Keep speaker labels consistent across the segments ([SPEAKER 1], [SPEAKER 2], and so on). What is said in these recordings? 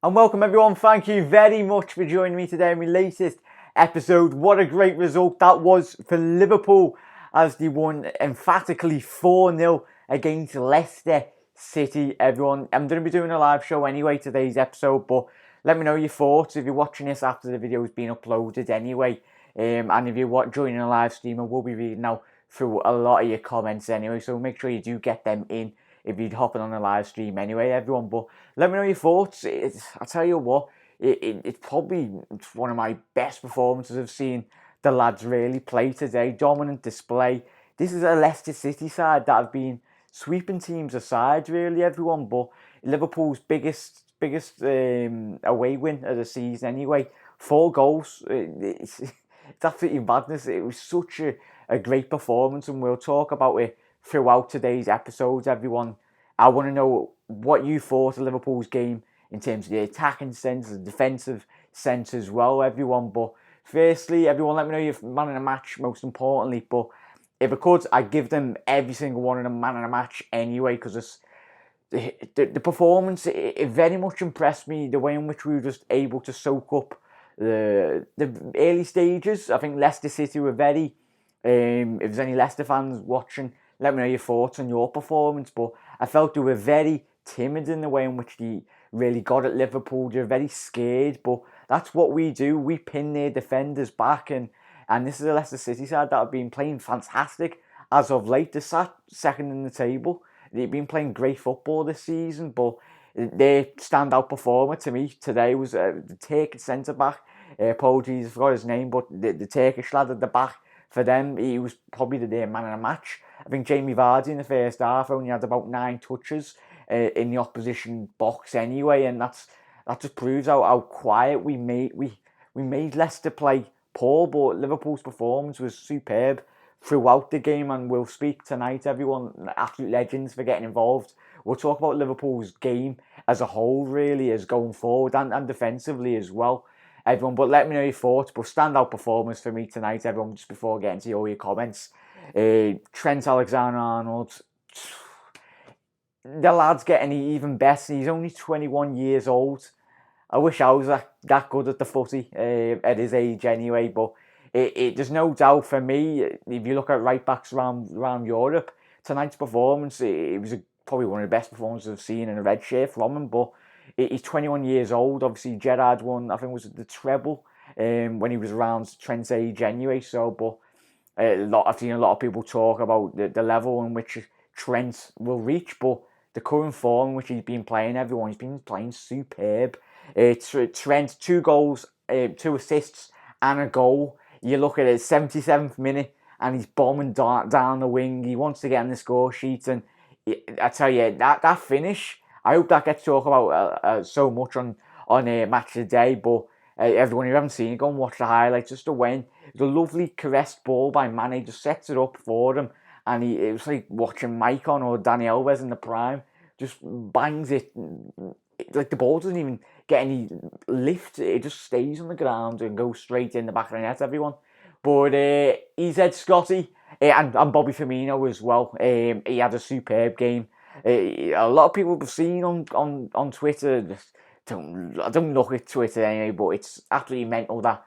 [SPEAKER 1] And welcome everyone, thank you very much for joining me today in my latest episode. What a great result that was for Liverpool as they won emphatically 4-0 against Leicester City. Everyone, I'm going to be doing a live show anyway today's episode, but let me know your thoughts if you're watching this after the video has been uploaded anyway. And if you're joining a live stream, I will be reading out through a lot of your comments anyway, so make sure you do get them in if you're hopping on the live stream anyway, everyone. But let me know your thoughts. I'll tell you what, it's probably one of my best performances I've seen the lads really play today. Dominant display. This is a Leicester City side that have been sweeping teams aside, really, everyone. But Liverpool's biggest away win of the season anyway. 4 goals. It's absolutely madness. It was such a great performance, and we'll talk about it throughout today's episodes, everyone. I want to know what you thought of Liverpool's game in terms of the attacking sense, the defensive sense as well, everyone. But firstly, everyone, let me know your man of the match, most importantly. But if I could, I'd give them every single one of them man of the match anyway, because the performance, it very much impressed me, the way in which we were just able to soak up the early stages. I think Leicester City were very, if there's any Leicester fans watching, let me know your thoughts on your performance. But I felt they were very timid in the way in which they really got at Liverpool. They're very scared, but that's what we do. We pin their defenders back, and this is a Leicester City side that have been playing fantastic as of late. They're sat second in the table. They've been playing great football this season, but their standout performer to me today was the Turkish centre-back. Apologies, I forgot his name, but the Turkish lad at the back. For them, he was probably the man of the match. I think Jamie Vardy in the first half only had about 9 touches in the opposition box anyway, and that just proves how quiet we made Leicester play poor, but Liverpool's performance was superb throughout the game, and we'll speak tonight, everyone. Absolute legends for getting involved. We'll talk about Liverpool's game as a whole, really, as going forward, and defensively as well, everyone. But let me know your thoughts. But standout performance for me tonight, everyone, just before getting to all your comments. Trent Alexander-Arnold, the lad's getting even better. He's only 21 years old. I wish I was that good at the footy at his age anyway, but there's no doubt for me, if you look at right backs around Europe, tonight's performance, it was probably one of the best performances I've seen in a red shirt from him. But he's 21 years old. Obviously, Gerrard won, I think, was the treble when he was around Trent's age anyway. So, but I've seen a lot of people talk about the level in which Trent will reach, but the current form in which he's been playing, everyone, he's been playing superb. Trent, 2 goals, 2 assists, and a goal. You look at it, 77th minute, and he's bombing down the wing. He wants to get on the score sheet, and I tell you, that finish, I hope that gets talked about so much on Match of the Day. But everyone who haven't seen it, go and watch the highlights. Just the way the lovely caressed ball by Mane just sets it up for him, and it was like watching Maicon or Dani Alves in the prime. Just bangs it. Like the ball doesn't even get any lift. It just stays on the ground and goes straight in the back of the net, everyone. But EZ Scotty and Bobby Firmino as well. He had a superb game. A lot of people have seen on Twitter. I don't look at Twitter anyway, but it's absolutely mental that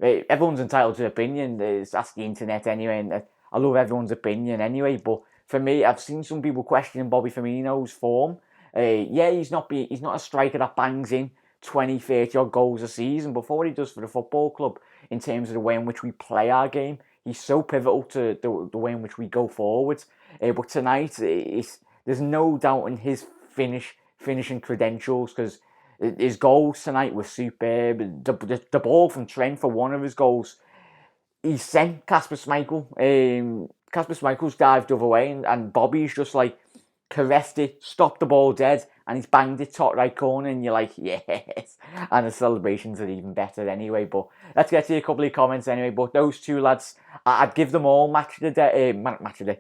[SPEAKER 1] everyone's entitled to opinion. That's the internet anyway, and I love everyone's opinion anyway. But for me, I've seen some people questioning Bobby Firmino's form. Yeah, he's not a striker that bangs in 20, 30 odd goals a season, but for what he does for the football club in terms of the way in which we play our game, he's so pivotal to the way in which we go forward. But tonight, there's no doubt in his finishing credentials, because his goals tonight were superb. The ball from Trent for one of his goals, he sent Kasper Schmeichel. Kasper Schmeichel's dived the other way, and Bobby's just like caressed it, stopped the ball dead, and he's banged it top right corner, and you're like, yes. And the celebrations are even better anyway. But let's get to a couple of comments anyway. But those 2 lads, I'd give them all man of the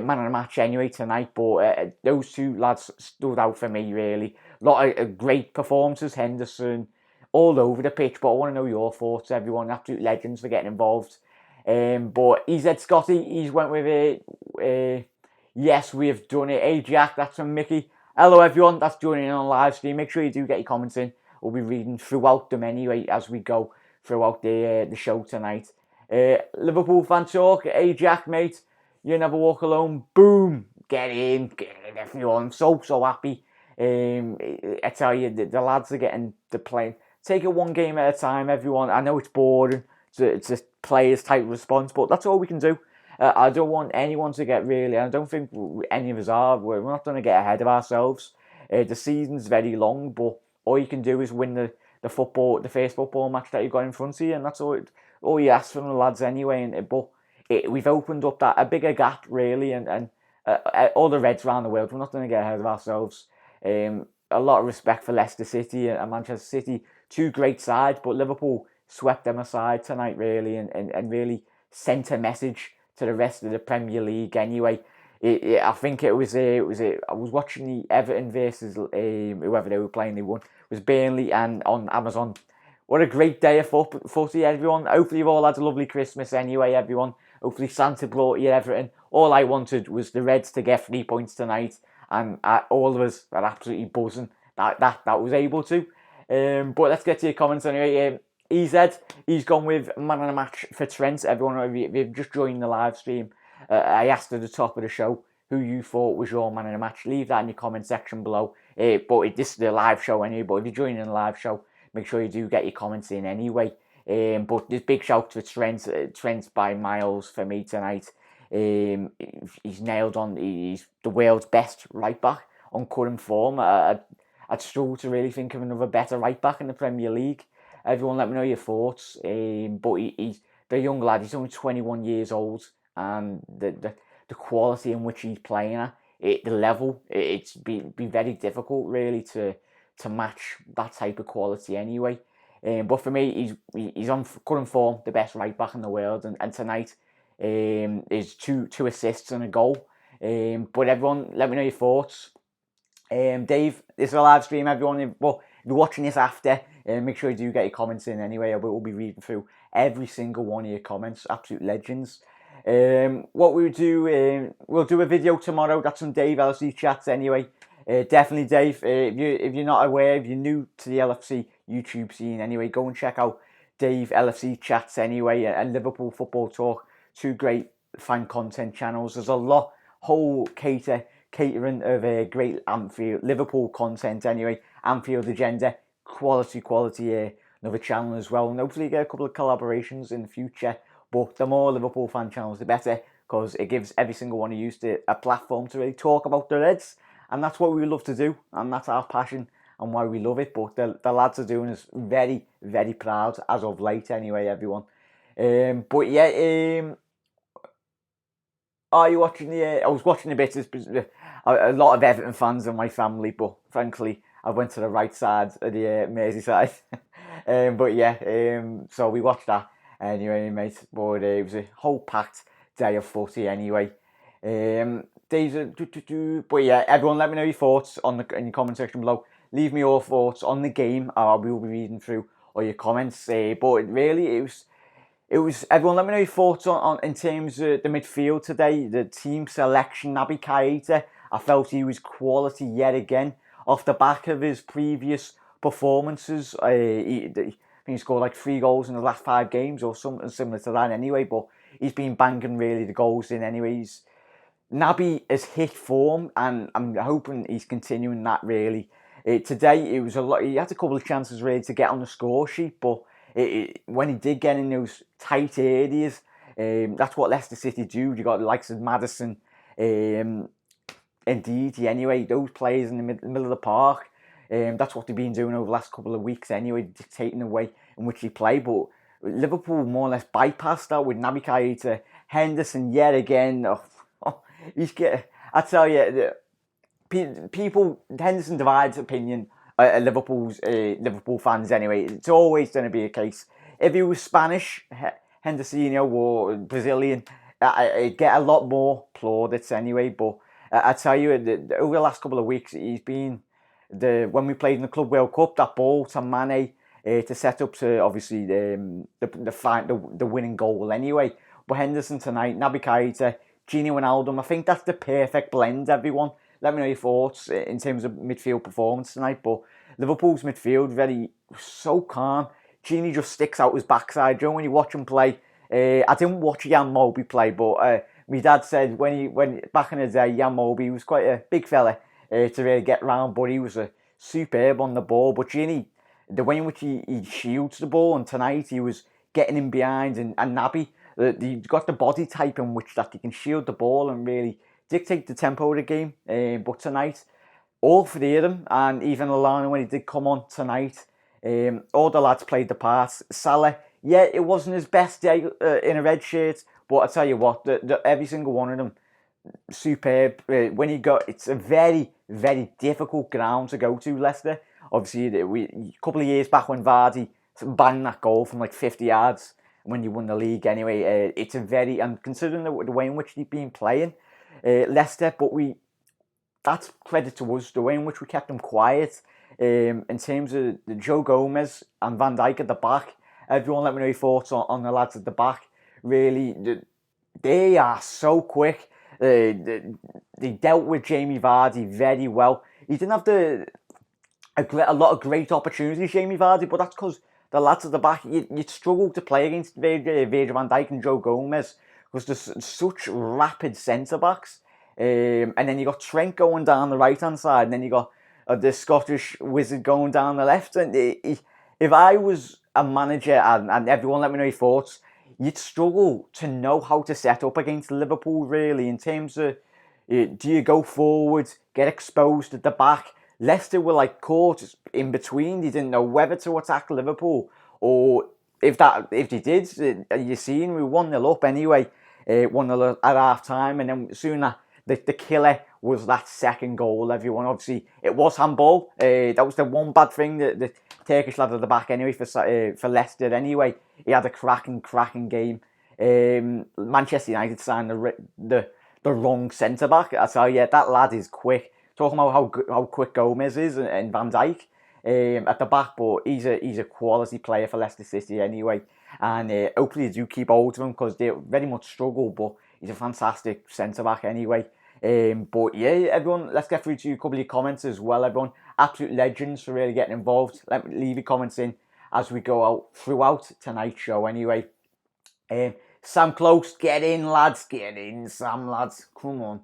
[SPEAKER 1] match anyway tonight. But those 2 lads stood out for me, really. A lot of great performances. Henderson, all over the pitch. But I want to know your thoughts, everyone. Absolute legends for getting involved. But EZ Scotty, he's went with it. Yes, we have done it. Hey, Jack, that's from Mickey. Hello, everyone. That's joining in on live stream. Make sure you do get your comments in. we'll be reading throughout them anyway as we go throughout the show tonight. Liverpool fan talk. Hey Jack, mate, you never walk alone. Boom, get in, everyone. I'm so happy. I tell you, the lads are getting the play. Take it one game at a time, everyone. I know it's boring. It's a players type response, but that's all we can do. I don't want anyone to get really. I don't think any of us are. We're not going to get ahead of ourselves. The season's very long, but all you can do is win the first football match that you've got in front of you, and that's all you ask from the lads anyway. But we've opened up a bigger gap really, and all the Reds around the world. We're not going to get ahead of ourselves. A lot of respect for Leicester City and Manchester City, two great sides, but Liverpool swept them aside tonight really, and really sent a message to the rest of the Premier League anyway. I think it was I was watching the Everton versus whoever they were playing. They won. It was Burnley, and on Amazon. What a great day of footy, everyone. Hopefully you've all had a lovely Christmas anyway, everyone. Hopefully Santa brought you everything. All I wanted was the Reds to get 3 points tonight, and all of us are absolutely buzzing that was able to. But let's get to your comments anyway. He's gone with man of the match for Trent. Everyone, if you've just joined the live stream, I asked at the top of the show who you thought was your man of the match. Leave that in your comment section below. But this is the live show anyway. But if you're joining the live show, make sure you do get your comments in anyway. But this big shout to Trent. Trent by miles for me tonight. He's nailed on. He's the world's best right back on current form. I'd struggle to really think of another better right back in the Premier League. Everyone, let me know your thoughts. But he's the young lad. He's only 21 years old, and the quality in which he's playing at, the level, it's be very difficult really to match that type of quality anyway. But for me, he's on current form, the best right back in the world, and tonight is two assists and a goal. But everyone, let me know your thoughts. Dave, this is a live stream, everyone. But if you're watching this after, make sure you do get your comments in anyway. I will be reading through every single one of your comments. Absolute legends. What we'll do a video tomorrow. That's on Dave LFC chats anyway. Definitely, Dave. If you're not aware, if you're new to the LFC YouTube scene anyway, go and check out Dave LFC chats anyway, and Liverpool Football Talk. Two great fan content channels. There's a whole catering of great Liverpool content anyway. Anfield agenda, quality. Another channel as well, and hopefully get a couple of collaborations in the future. But the more Liverpool fan channels, the better, because it gives every single one of you a platform to really talk about the Reds, and that's what we love to do, and that's our passion and why we love it. But the lads are doing us very, very proud as of late anyway, everyone. But yeah, are you watching I was watching a bit. A lot of Everton fans in my family, but frankly, I went to the right side of the Merseyside. But yeah, so we watched that anyway, mate. But it was a whole packed day of footy anyway. But yeah, everyone, let me know your thoughts in your comment section below. Leave me your thoughts on the game. I will be reading through all your comments. But really, it was everyone. Let me know your thoughts on in terms of the midfield today. The team selection. Naby Keita, I felt he was quality yet again off the back of his previous performances. I think he scored like 3 goals in the last 5 games or something similar to that anyway. But he's been banging really the goals in anyways. Naby has hit form, and I'm hoping he's continuing that really. Today it was a lot. He had a couple of chances really to get on the score sheet, but when he did get in those tight areas, that's what Leicester City do. You got the likes of Maddison, indeed. Anyway, those players in the middle of the park. That's what they've been doing over the last couple of weeks anyway, dictating the way in which he play. But Liverpool more or less bypassed that with Naby Keita. Henderson yet again. I tell you, people, Henderson divides opinion. Liverpool fans anyway. It's always going to be a case. If he was Spanish, Henderson or Brazilian, I'd get a lot more plaudits anyway. But I tell you, over the last couple of weeks, he's been when we played in the Club World Cup, that ball to Mane to set up to obviously the winning goal anyway. But Henderson tonight, Naby Keita, Gini Wijnaldum, I think that's the perfect blend, everyone. Let me know your thoughts in terms of midfield performance tonight. But Liverpool's midfield so calm. Gini just sticks out his backside. You know, when you watch him play, I didn't watch YNWA play, but my dad said when back in the day, YNWA was quite a big fella to really get round, but he was superb on the ball. But Gini, the way in which he shields the ball, and tonight he was getting in behind, and Naby, he's got the body type in which that he can shield the ball and really dictate the tempo of the game. But tonight, all three of them, and even Lallana when he did come on tonight, all the lads played the part. Salah, yeah, it wasn't his best day in a red shirt, but I tell you what, every single one of them, superb. It's a very, very difficult ground to go to, Leicester. Obviously, a couple of years back when Vardy banged that goal from like 50 yards when you won the league anyway, it's and considering the way in which they've been playing, Leicester, but that's credit to us, the way in which we kept them quiet. In terms of the Joe Gomez and Van Dijk at the back, everyone let me know your thoughts on the lads at the back. Really, they are so quick. They dealt with Jamie Vardy very well. He didn't have a lot of great opportunities, Jamie Vardy, but that's because the lads at the back, you'd struggle to play against Virgil van Dijk and Joe Gomez because there's such rapid centre-backs. And then you got Trent going down the right-hand side, and then you got the Scottish wizard going down the left. And if I was a manager, and everyone let me know your thoughts, you'd struggle to know how to set up against Liverpool, really, in terms of, do you go forward, get exposed at the back? Leicester were like caught in between. They didn't know whether to attack Liverpool, or if they did, you seen, we 1-0 up anyway, 1-0 at half time, and then soon the killer was that second goal, everyone. Obviously, it was handball. That was the one bad thing, the Turkish lad at the back anyway, for Leicester anyway. He had a cracking game. Manchester United signed the wrong centre-back. I tell you, that lad is quick. Talking about how quick Gomez is and Van Dijk at the back, but he's a quality player for Leicester City anyway. And hopefully they do keep hold of him because they very much struggle, but he's a fantastic centre-back anyway. But yeah, everyone, let's get through to a couple of comments as well, everyone. Absolute legends for really getting involved. Let me leave your comments in as we go out throughout tonight's show anyway. Sam Close, get in, lads. Get in, Sam, lads. Come on.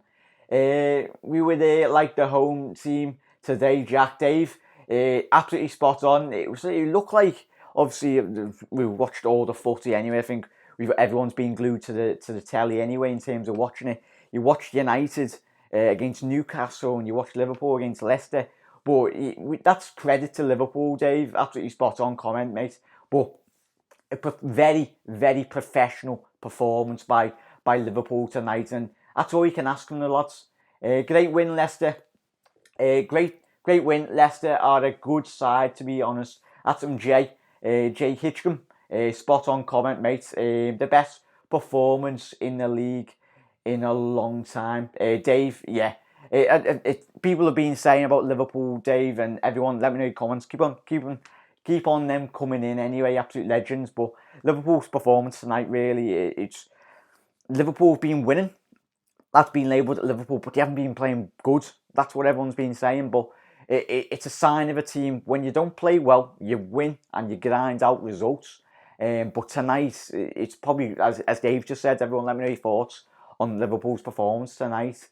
[SPEAKER 1] We were there like the home team today, Jack Dave. Absolutely spot on. It looked like, obviously, we watched all the footy anyway. I think everyone's been glued to the telly anyway in terms of watching it. You watched United against Newcastle and you watched Liverpool against Leicester. But that's credit to Liverpool, Dave. Absolutely spot on comment, mate. But a very, very professional performance by Liverpool tonight, and that's all you can ask from the lads. Great win, Leicester. Great win. Leicester are a good side, to be honest. That's from Jay Hitchcomb. Spot on comment, mate. The best performance in the league in a long time. Dave, yeah. People have been saying about Liverpool, Dave, and everyone, let me know your comments. Keep on them coming in anyway, absolute legends. But Liverpool's performance tonight, really, it's Liverpool have been winning. That's been labelled at Liverpool, but they haven't been playing good. That's what everyone's been saying. But it's a sign of a team. When you don't play well, you win and you grind out results. But tonight, it's probably, as Dave just said, everyone let me know your thoughts on Liverpool's performance tonight.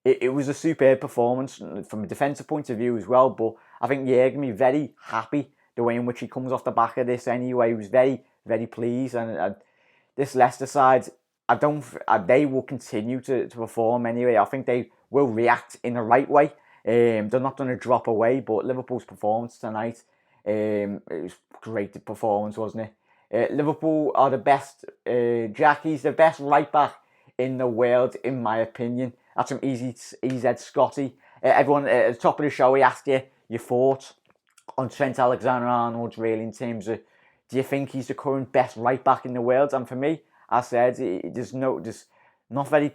[SPEAKER 1] It was a superb performance from a defensive point of view as well. But I think Jurgen be very happy the way in which he comes off the back of this anyway. He was very, very pleased. And this Leicester side, they will continue to perform anyway. I think they will react in the right way. They're not going to drop away, but Liverpool's performance tonight, it was a great performance, wasn't it? Liverpool are the best. Jackie's the best right back in the world, in my opinion. That's from EZ Scotty. Everyone at the top of the show, he asked you your thoughts on Trent Alexander-Arnold, really, in terms of, do you think he's the current best right back in the world? And for me, I said, there's not very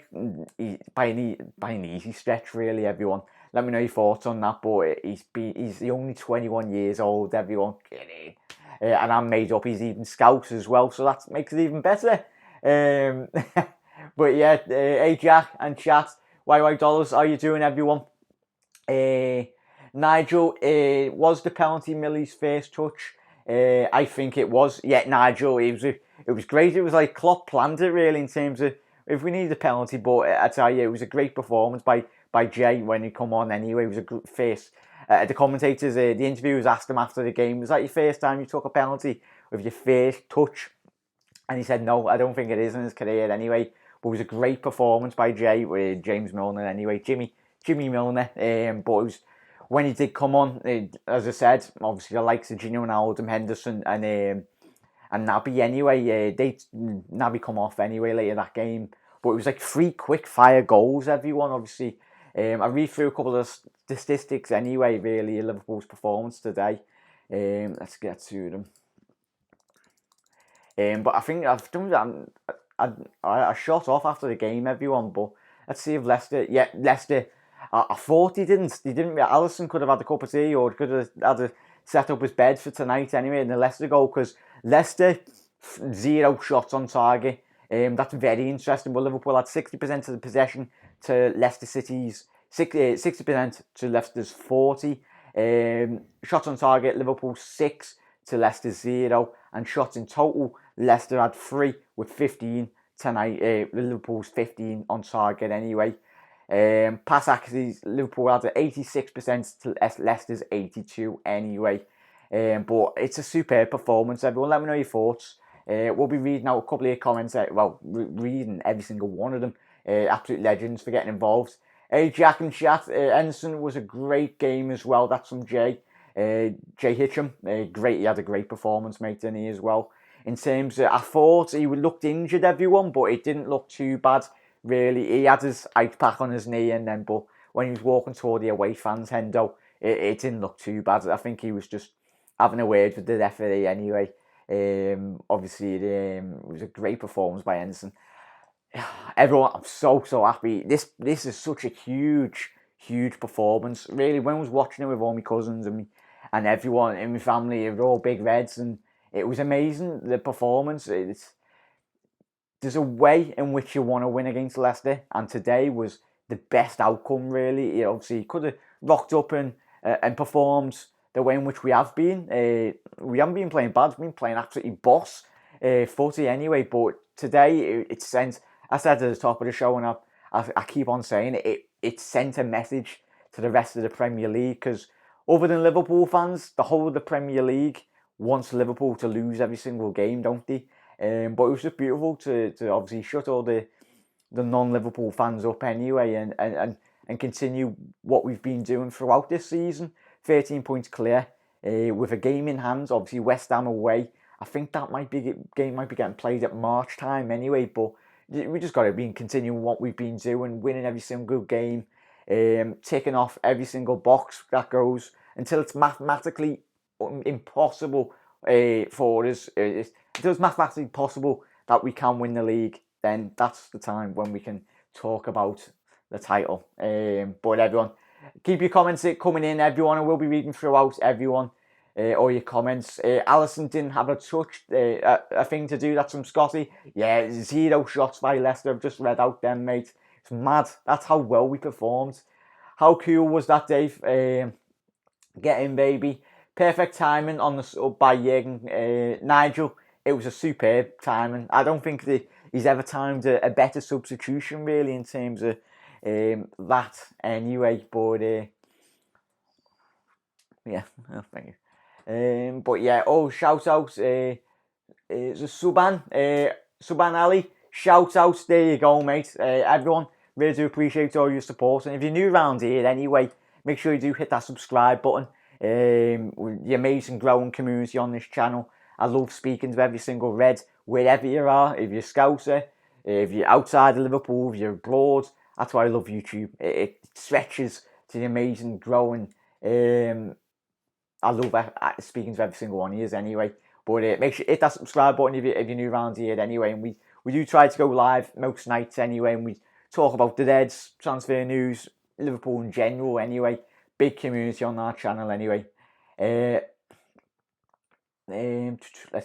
[SPEAKER 1] by an easy stretch, really, everyone. Let me know your thoughts on that, but he's only 21 years old, everyone. Kidding. And I'm made up, he's even Scouse as well, so that makes it even better. But yeah, hey Jack and chat, YY Dollars, how you doing, everyone? Nigel, was the penalty Millie's first touch? I think it was. Yeah, Nigel, it was great. It was like Klopp planned it really in terms of if we need a penalty, but I tell you, it was a great performance by Jay when he come on anyway. It was a good first. The commentators, the interviewers asked him after the game, was that your first time you took a penalty with your first touch? And he said, no, I don't think it is in his career anyway. But it was a great performance by Jay, with James Milner anyway, Jimmy Milner. But it was, when he did come on, as I said, obviously the likes of Gino Wijnaldum, Henderson and Naby anyway. Naby come off anyway later that game. But it was like 3 quick fire goals, everyone. Obviously, I read through a couple of statistics anyway, really, Liverpool's performance today. Let's get to them. But I think I've done that. I shot off after the game, everyone. But let's see if Leicester. Yeah, Leicester. I thought he didn't. Alisson could have had a cup of tea, or could have had to set up his bed for tonight anyway in the Leicester goal, because Leicester 0 shots on target. That's very interesting. But Liverpool had 60% of the possession to Leicester City's 60% to Leicester's 40. Shots on target, Liverpool 6 to Leicester 0, and shots in total, Leicester had 3 with 15 tonight. Liverpool's 15 on target anyway. Pass accuracy, Liverpool had 86% to Leicester's 82 anyway. But it's a superb performance, everyone. Let me know your thoughts. We'll be reading out a couple of comments. Reading every single one of them. Absolute legends for getting involved. Jack and Chat, Henderson was a great game as well. That's from Jay. Jay Hitcham, great. He had a great performance, mate, didn't he, as well? In terms of, I thought he looked injured, everyone, but it didn't look too bad, really. He had his ice pack on his knee, and then, but when he was walking toward the away fans, Hendo, it didn't look too bad. I think he was just having a word with the referee anyway. Obviously, it was a great performance by Henderson. Everyone, I'm so happy. This is such a huge performance. Really, when I was watching it with all my cousins and everyone in my family, they were all big Reds, and it was amazing, the performance. There's a way in which you want to win against Leicester, and today was the best outcome, really. He obviously could have rocked up and performed the way in which we have been. We haven't been playing bad, we've been playing absolutely boss footy anyway, but today it sent, I said at the top of the show, and I keep on saying it sent a message to the rest of the Premier League, because other than Liverpool fans, the whole of the Premier League wants Liverpool to lose every single game, don't they? But it was just beautiful to obviously shut all the non-Liverpool fans up anyway, and continue what we've been doing throughout this season. 13 points clear, with a game in hand. Obviously West Ham away. I think that game might be getting played at March time anyway, but we just got to continuing what we've been doing, winning every single game, ticking off every single box that goes until it's mathematically impossible for us. Until it's mathematically possible that we can win the league, then that's the time when we can talk about the title. But everyone, keep your comments coming in, everyone. I will be reading throughout, everyone. All your comments. Alisson didn't have a touch, a thing to do. That's from Scotty. Yeah, 0 shots by Leicester. I've just read out them, mate. It's mad. That's how well we performed. How cool was that, Dave? Get in, baby. Perfect timing on the sub by Jürgen. Nigel, it was a superb timing. I don't think that he's ever timed a better substitution, really, in terms of that anyway. But yeah, thank you. But yeah, shout out, Suban Ali, shout out, there you go, mate. Everyone, really do appreciate all your support, and if you're new around here anyway, make sure you do hit that subscribe button. The amazing growing community on this channel. I love speaking to every single Red, wherever you are, if you're Scouser, if you're outside of Liverpool, if you're abroad. That's why I love YouTube. It stretches to the amazing growing. I love speaking to every single one of you anyway. But make sure you hit that subscribe button if you're new around here anyway. And we do try to go live most nights anyway. And we talk about the Reds, transfer news, Liverpool in general anyway. Big community on our channel anyway. Let's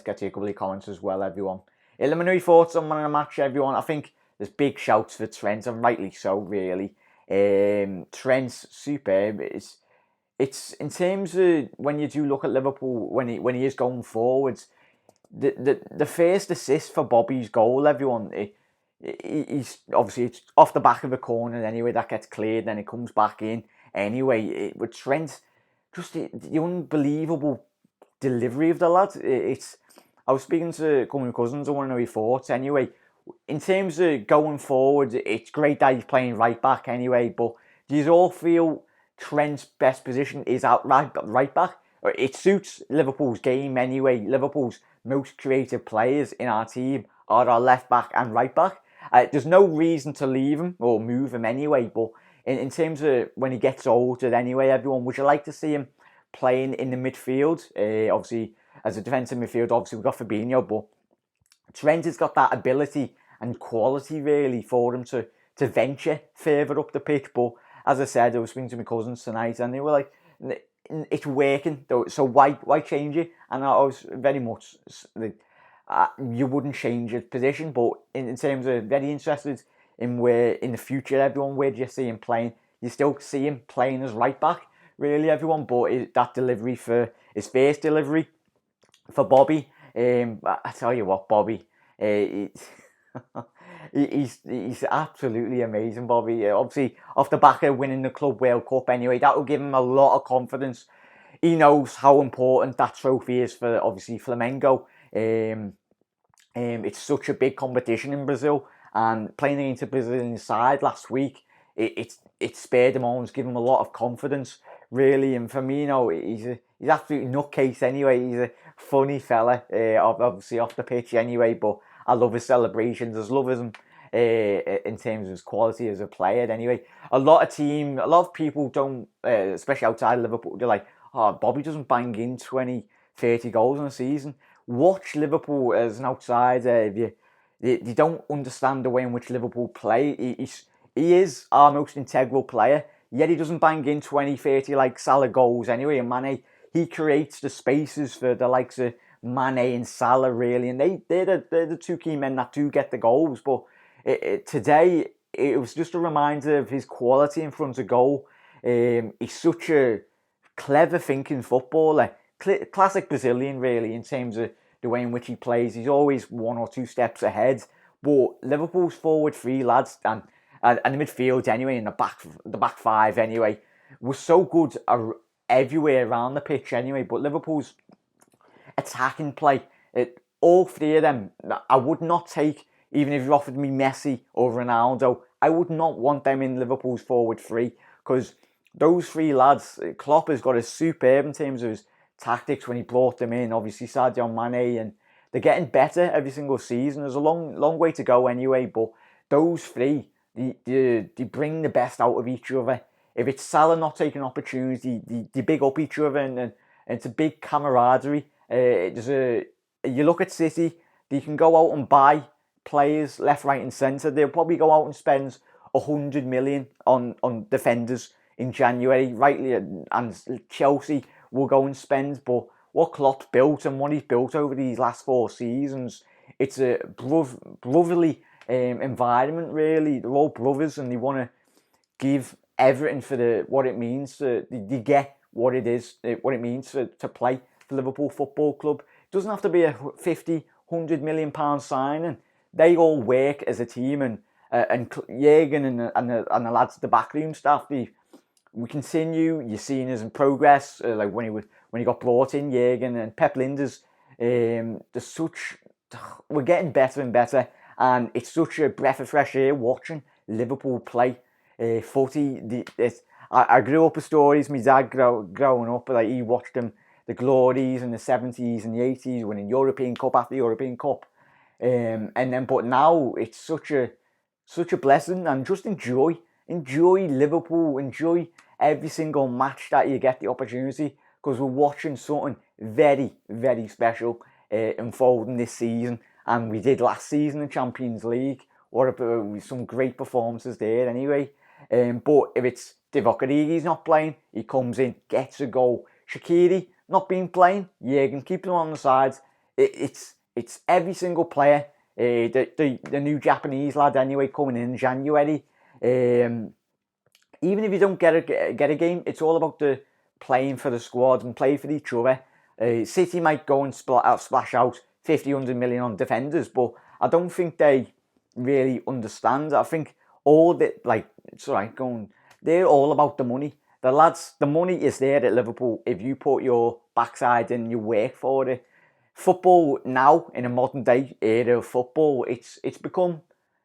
[SPEAKER 1] get to a couple of comments as well, everyone. Let me know your thoughts on man of the match, everyone. I think there's big shouts for Trent, and rightly so, really. Trent's superb. it's in terms of when you do look at Liverpool when he is going forwards, the first assist for Bobby's goal, everyone, he's obviously it's off the back of a corner anyway that gets cleared, then it comes back in anyway. With Trent, just the unbelievable delivery of the lad. I was speaking to Common Cousins, I want to know his thoughts anyway. In terms of going forward, it's great that he's playing right back anyway, but do you all feel Trent's best position is out right back? It suits Liverpool's game anyway. Liverpool's most creative players in our team are our left back and right back. There's no reason to leave him or move him anyway, but in terms of when he gets older anyway, everyone, would you like to see him playing in the midfield? Obviously, as a defensive midfield, obviously we've got Fabinho, but Trent has got that ability and quality really for him to venture further up the pitch. But as I said, I was speaking to my cousins tonight and they were like, it's working, so why change it? And I was very much, you wouldn't change his position, but in terms of very interested in where in the future, everyone, where do you see him playing? You still see him playing as right back, really, everyone, but that delivery for his first delivery for Bobby, I tell you what, Bobby, he's absolutely amazing, Bobby. Obviously, off the back of winning the Club World Cup anyway, that will give him a lot of confidence. He knows how important that trophy is for, obviously, Flamengo. It's such a big competition in Brazil, and playing against a Brazilian side last week, it spurred him on, given him a lot of confidence, really. And Firmino, he's absolutely nutcase anyway. He's a funny fella, obviously off the pitch anyway, but I love his celebrations. I love him in terms of his quality as a player anyway. A lot of people don't, especially outside Liverpool, they're like, oh, Bobby doesn't bang in 20, 30 goals in a season. Watch Liverpool as an outsider. You don't understand the way in which Liverpool play. He is our most integral player, yet he doesn't bang in 20, 30 like Salah goals anyway. And Mane, he creates the spaces for the likes of Mane and Salah, really. And they're the two key men that do get the goals. But today, it was just a reminder of his quality in front of goal. He's such a clever thinking footballer. Classic Brazilian, really, in terms of the way in which he plays. He's always one or two steps ahead. But Liverpool's forward three lads and the midfield anyway, and the back five anyway, was so good everywhere around the pitch anyway. But Liverpool's attacking play, all three of them, I would not take, even if you offered me Messi or Ronaldo, I would not want them in Liverpool's forward three, because those three lads, Klopp has got a superb in terms of his tactics when he brought them in. Obviously Sadio Mane, and they're getting better every single season. There's a long way to go anyway, but those three, they bring the best out of each other. If it's Salah not taking opportunity, they big up each other, and it's a big camaraderie. You look at City, they can go out and buy players left, right and centre. They'll probably go out and spend 100 million on defenders in January, rightly, and Chelsea will go and spend. But what Klopp's built and what he's built over these last 4 seasons, it's a brotherly environment, really. They're all brothers, and they want to give everything for what it means. They get what it means to play for Liverpool Football Club. It doesn't have to be a 50, 100 million pound signing. They all work as a team, and Jürgen and the lads at the backroom staff, we continue. You're seeing us in progress, like when he got brought in, Jürgen and Pep Linders. We're getting better and better, and it's such a breath of fresh air watching Liverpool play footy. I grew up with stories. My dad growing up, like he watched them, the glories in the 70s and the 80s, winning European Cup after European Cup, but now it's such a blessing, and just enjoy Liverpool, enjoy every single match that you get the opportunity, because we're watching something very, very special unfolding this season, and we did last season in Champions League. Some great performances there anyway. But if it's Divock Origi's not playing, he comes in, gets a goal. Shaqiri not being playing, Jürgen keeps him on the sides. It's every single player. The new Japanese lad anyway coming in January. Even if you don't get a game, it's all about the playing for the squad and play for each other. City might go and splash out 50, 100 million on defenders, but I don't think they really understand. I think all that, like, it's alright going, they're all about the money. The lads, the money is there at Liverpool if you put your backside and you work for it. Football now, in a modern day era of football, it has become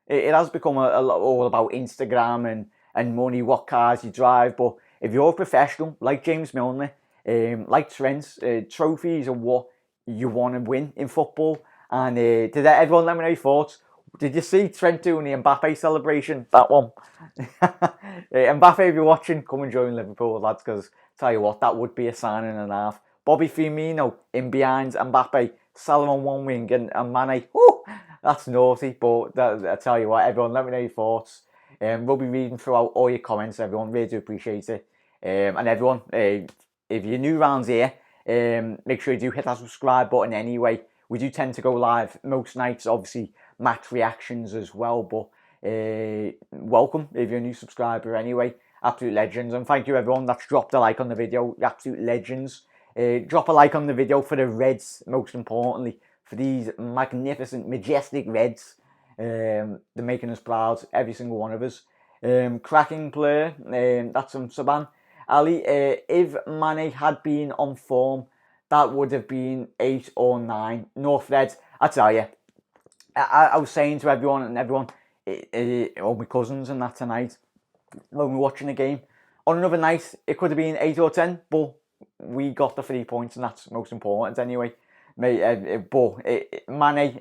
[SPEAKER 1] a lot all about Instagram and money, what cars you drive. But if you're a professional, like James Milner, like Trent, trophies are what you want to win in football. And did everyone let me know your thoughts? Did you see Trent doing the Mbappe celebration? That one. Mbappe, if you're watching, come and join Liverpool, lads, because tell you what, that would be a signing and a half. Bobby Firmino in behind Mbappe, Salah on one wing, and Mane. Whoo, that's naughty, but I tell you what, everyone, let me know your thoughts. We'll be reading throughout all your comments, everyone. Really do appreciate it. And everyone, if you're new around here, make sure you do hit that subscribe button anyway. We do tend to go live most nights, obviously match reactions as well, but welcome if you're a new subscriber anyway. Absolute legends, and thank you everyone that's dropped a like on the video. Absolute legends. Drop a like on the video for the Reds, most importantly, for these magnificent, majestic Reds. They're making us proud, every single one of us. Cracking player, that's from Saban. Ali, if Mane had been on form, that would have been 8 or 9. North Reds, I tell you, I was saying to everyone, all my cousins and that tonight, when we were watching the game, on another night, it could have been 8 or 10, but we got the 3 points, and that's most important anyway. But Mane,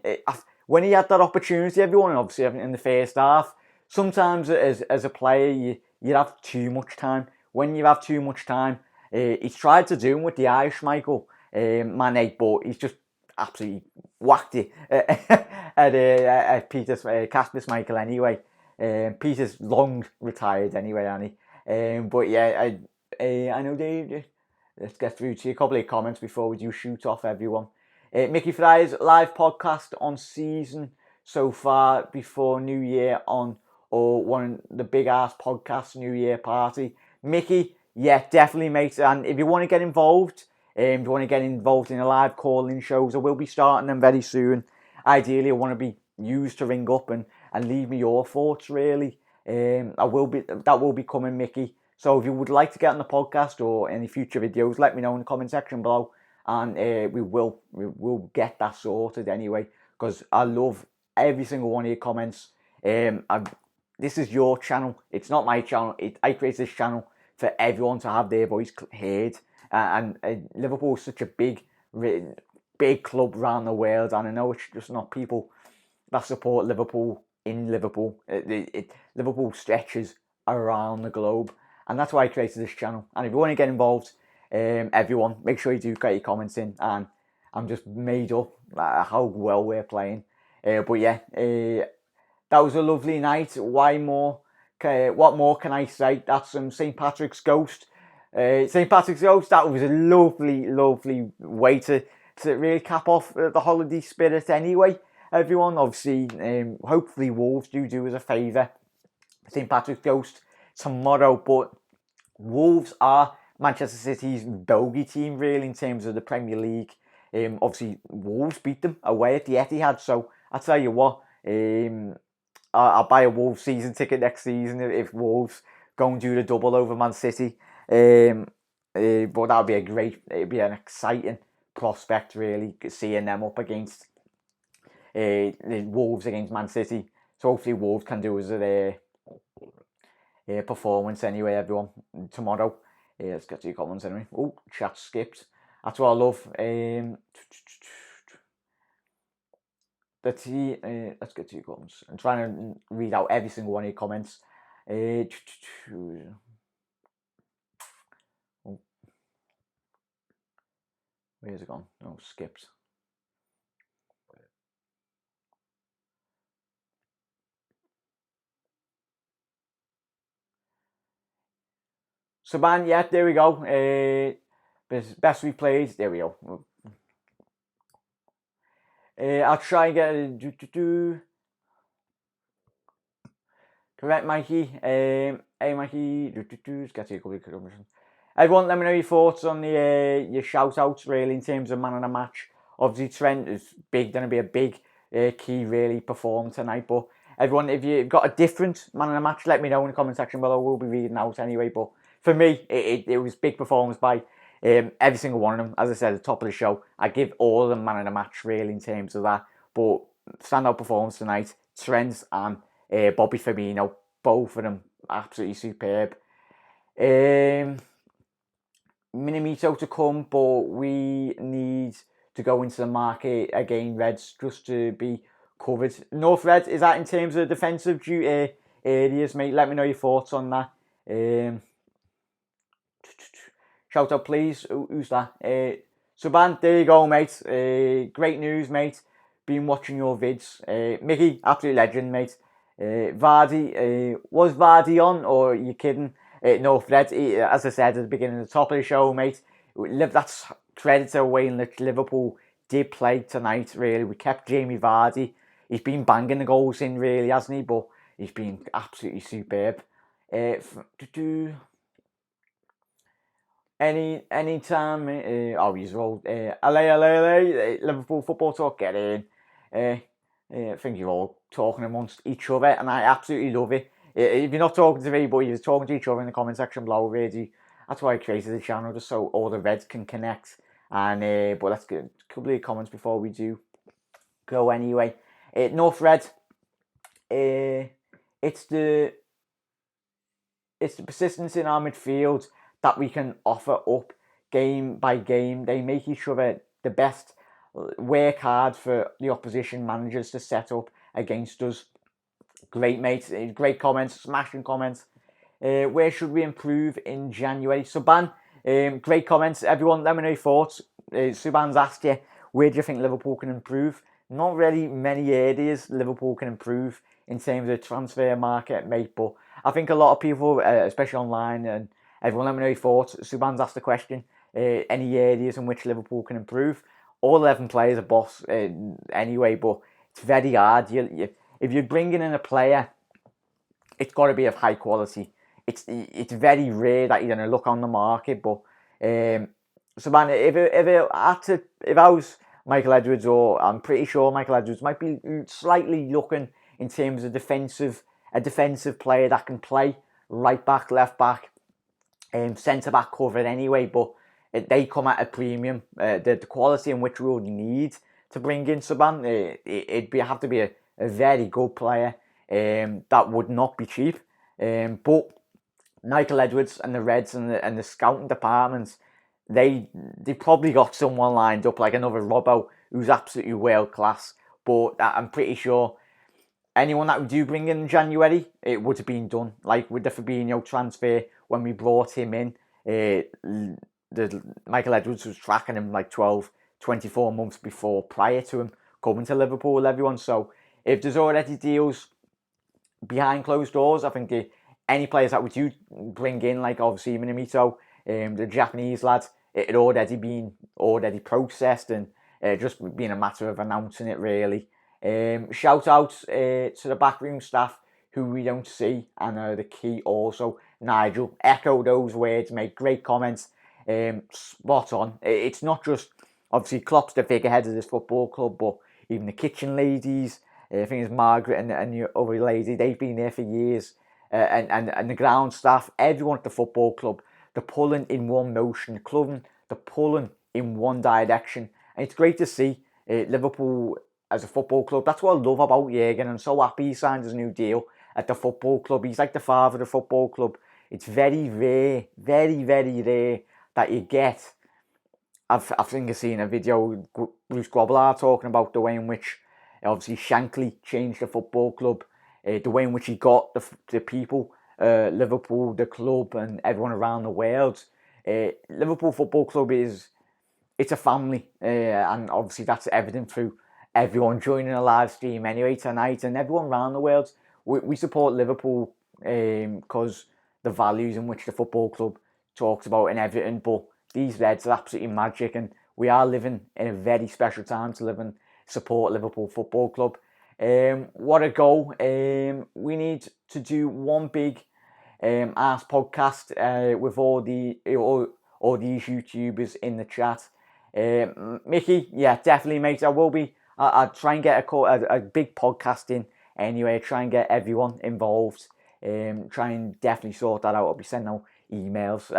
[SPEAKER 1] when he had that opportunity, everyone, obviously in the first half, sometimes as a player, you have too much time. When you have too much time, he's tried to do with the Irish Michael, Mane, but he's just absolutely whacked it at Peter's Casper's Michael anyway. Peter's long retired anyway, Annie. But yeah, I know Dave. Let's get through to a couple of comments before we do shoot off, everyone. Mickey Fry's live podcast on season so far before New Year on, or one of the big ass podcasts New Year party. Mickey, yeah, definitely, mate. And if you want to get involved, if you want to get involved in the live call-in shows, I will be starting them very soon. Ideally, I want to be used to ring up and leave me your thoughts, really. That will be coming, Mickey. So if you would like to get on the podcast or any future videos, let me know in the comment section below, and we will get that sorted anyway, because I love every single one of your comments. This is your channel. It's not my channel. I create this channel for everyone to have their voice heard. And Liverpool is such a big club around the world, and I know it's just not people that support Liverpool in Liverpool. Liverpool stretches around the globe, and that's why I created this channel. And if you want to get involved, everyone, make sure you do get your comments in. And I'm just made up how well we're playing. But yeah, that was a lovely night. Why more? What more can I say? That's St. Patrick's Ghost. St. Patrick's Ghost, that was a lovely way to really cap off the holiday spirit anyway. Everyone, obviously, hopefully Wolves do us a favour. St. Patrick's Ghost tomorrow, but Wolves are Manchester City's bogey team, really, in terms of the Premier League. Obviously, Wolves beat them away at the Etihad, so I tell you what, I'll buy a Wolves season ticket next season if Wolves go and do the double over Man City. But that'll be it'd be an exciting prospect, really, seeing them up against the Wolves against Man City. So hopefully Wolves can do us a performance anyway, everyone, tomorrow. Let's get to your comments anyway. Oh, chat skipped. That's what I love. Let's get to your comments. I'm trying to read out every single one of your comments. Where's it gone? No, skipped. Saban, yeah, there we go. Best we played. There we go. I'll try and get correct, Mikey. Hey, Mikey. Let's get to a couple of comments. Everyone, let me know your thoughts on the your shout-outs, really, in terms of man of the match. Obviously, Trent is going to be a big key, really, perform tonight. But everyone, if you've got a different man of the match, let me know in the comment section below. We'll be reading out anyway. But for me, it was big performance by every single one of them. As I said at the top of the show, I give all of them man of the match, really, in terms of that. But standout performance tonight, Trent and Bobby Firmino, both of them absolutely superb. Minamito to come, but we need to go into the market again, Reds, just to be covered. North Red, is that in terms of defensive areas, mate? Let me know your thoughts on that. Shout out, please. Who's that? Suban, there you go, mate. Great news, mate. Been watching your vids. Mickey, absolute legend, mate. Vardy, was Vardy on, or are you kidding? No, Fred, as I said at the beginning, the top of the show, mate, that's credit to the way in which Liverpool did play tonight, really. We kept Jamie Vardy. He's been banging the goals in, really, hasn't he? But he's been absolutely superb. Any time, he's rolled. Liverpool Football Talk, get in. I think you're all talking amongst each other, and I absolutely love it. If you're not talking to me, but you're talking to each other in the comment section below, really, that's why I created the channel, just so all the Reds can connect. And but let's get a couple of comments before we do go anyway. North Red, it's the persistence in our midfield that we can offer up game by game. They make each other the best, work hard for the opposition managers to set up against us. Great, mate. Great comments, smashing comments. Where should we improve in January? Suban, great comments. Everyone, let me know your thoughts. Suban's asked you, where do you think Liverpool can improve? Not really many areas Liverpool can improve in terms of transfer market, mate. But I think a lot of people, especially online, and everyone, let me know your thoughts. Suban's asked the question, any areas in which Liverpool can improve? All 11 players are boss anyway, but it's very hard. If you're bringing in a player, it's got to be of high quality. It's very rare that you're going to look on the market. But so man, if I was Michael Edwards, or I'm pretty sure Michael Edwards might be slightly looking in terms of a defensive player that can play right back, left back, centre back covered anyway. But they come at a premium. The quality in which we would need to bring in Saban, it'd have to be a very good player that would not be cheap. But Michael Edwards and the Reds and the scouting departments, they probably got someone lined up, like another Robbo, who's absolutely world class. But I'm pretty sure anyone that we do bring in January, it would have been done. Like with the Fabinho transfer, when we brought him in, the Michael Edwards was tracking him like 12, 24 months prior to him coming to Liverpool, everyone. So if there's already deals behind closed doors, I think any players that we do bring in, like obviously Minamito, the Japanese lads, it had already been processed, and just being a matter of announcing it, really. Shout out to the backroom staff who we don't see and are the key also. Nigel, echo those words, make great comments. Spot on. It's not just, obviously, Klopp's the figurehead of this football club, but even the kitchen ladies, I think it's Margaret and the other lady, they've been there for years. And the ground staff, everyone at the football club, they're pulling in one motion, they're pulling in one direction. And it's great to see Liverpool as a football club. That's what I love about Jurgen. I'm so happy he signed his new deal at the football club. He's like the father of the football club. It's very rare, very, very rare that you get. I think I've seen a video, Bruce Grobbelaar talking about the way in which, obviously, Shankly changed the football club, the way in which he got the people, Liverpool, the club, and everyone around the world. Liverpool Football Club it's a family, and obviously that's evident through everyone joining a live stream anyway tonight, and everyone around the world. We support Liverpool because the values in which the football club talks about and everything, but these Reds are absolutely magic, and we are living in a very special time to live and support Liverpool Football Club. What a goal. We need to do one big ass podcast with all all these YouTubers in the chat. Mickey, yeah, definitely, mate. I will be. I'll try and get a big podcast in anyway. Try and get everyone involved. Try and definitely sort that out. I'll be sending out emails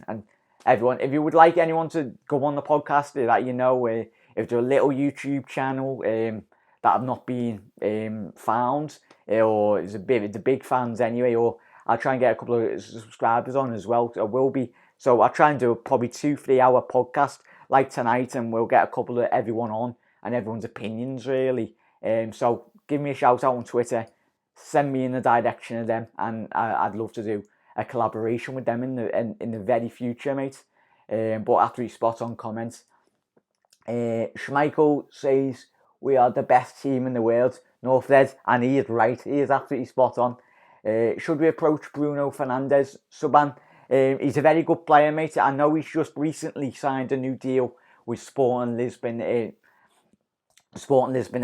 [SPEAKER 1] and everyone. If you would like anyone to go on the podcast, that if there's a little YouTube channel that have not been found, or it's the big fans anyway, or I'll try and get a couple of subscribers on as well. I will be. So I'll try and do a probably 2-3 hour podcast like tonight, and we'll get a couple of everyone on and everyone's opinions really. So give me a shout out on Twitter, send me in the direction of them, and I'd love to do a collaboration with them in the very future, mate. But after his spot on comments, Schmeichel says we are the best team in the world, North Red, and he is right. He is absolutely spot on. Should we approach Bruno Fernandes, Subban? He's a very good player, mate. I know he's just recently signed a new deal with Sporting Lisbon.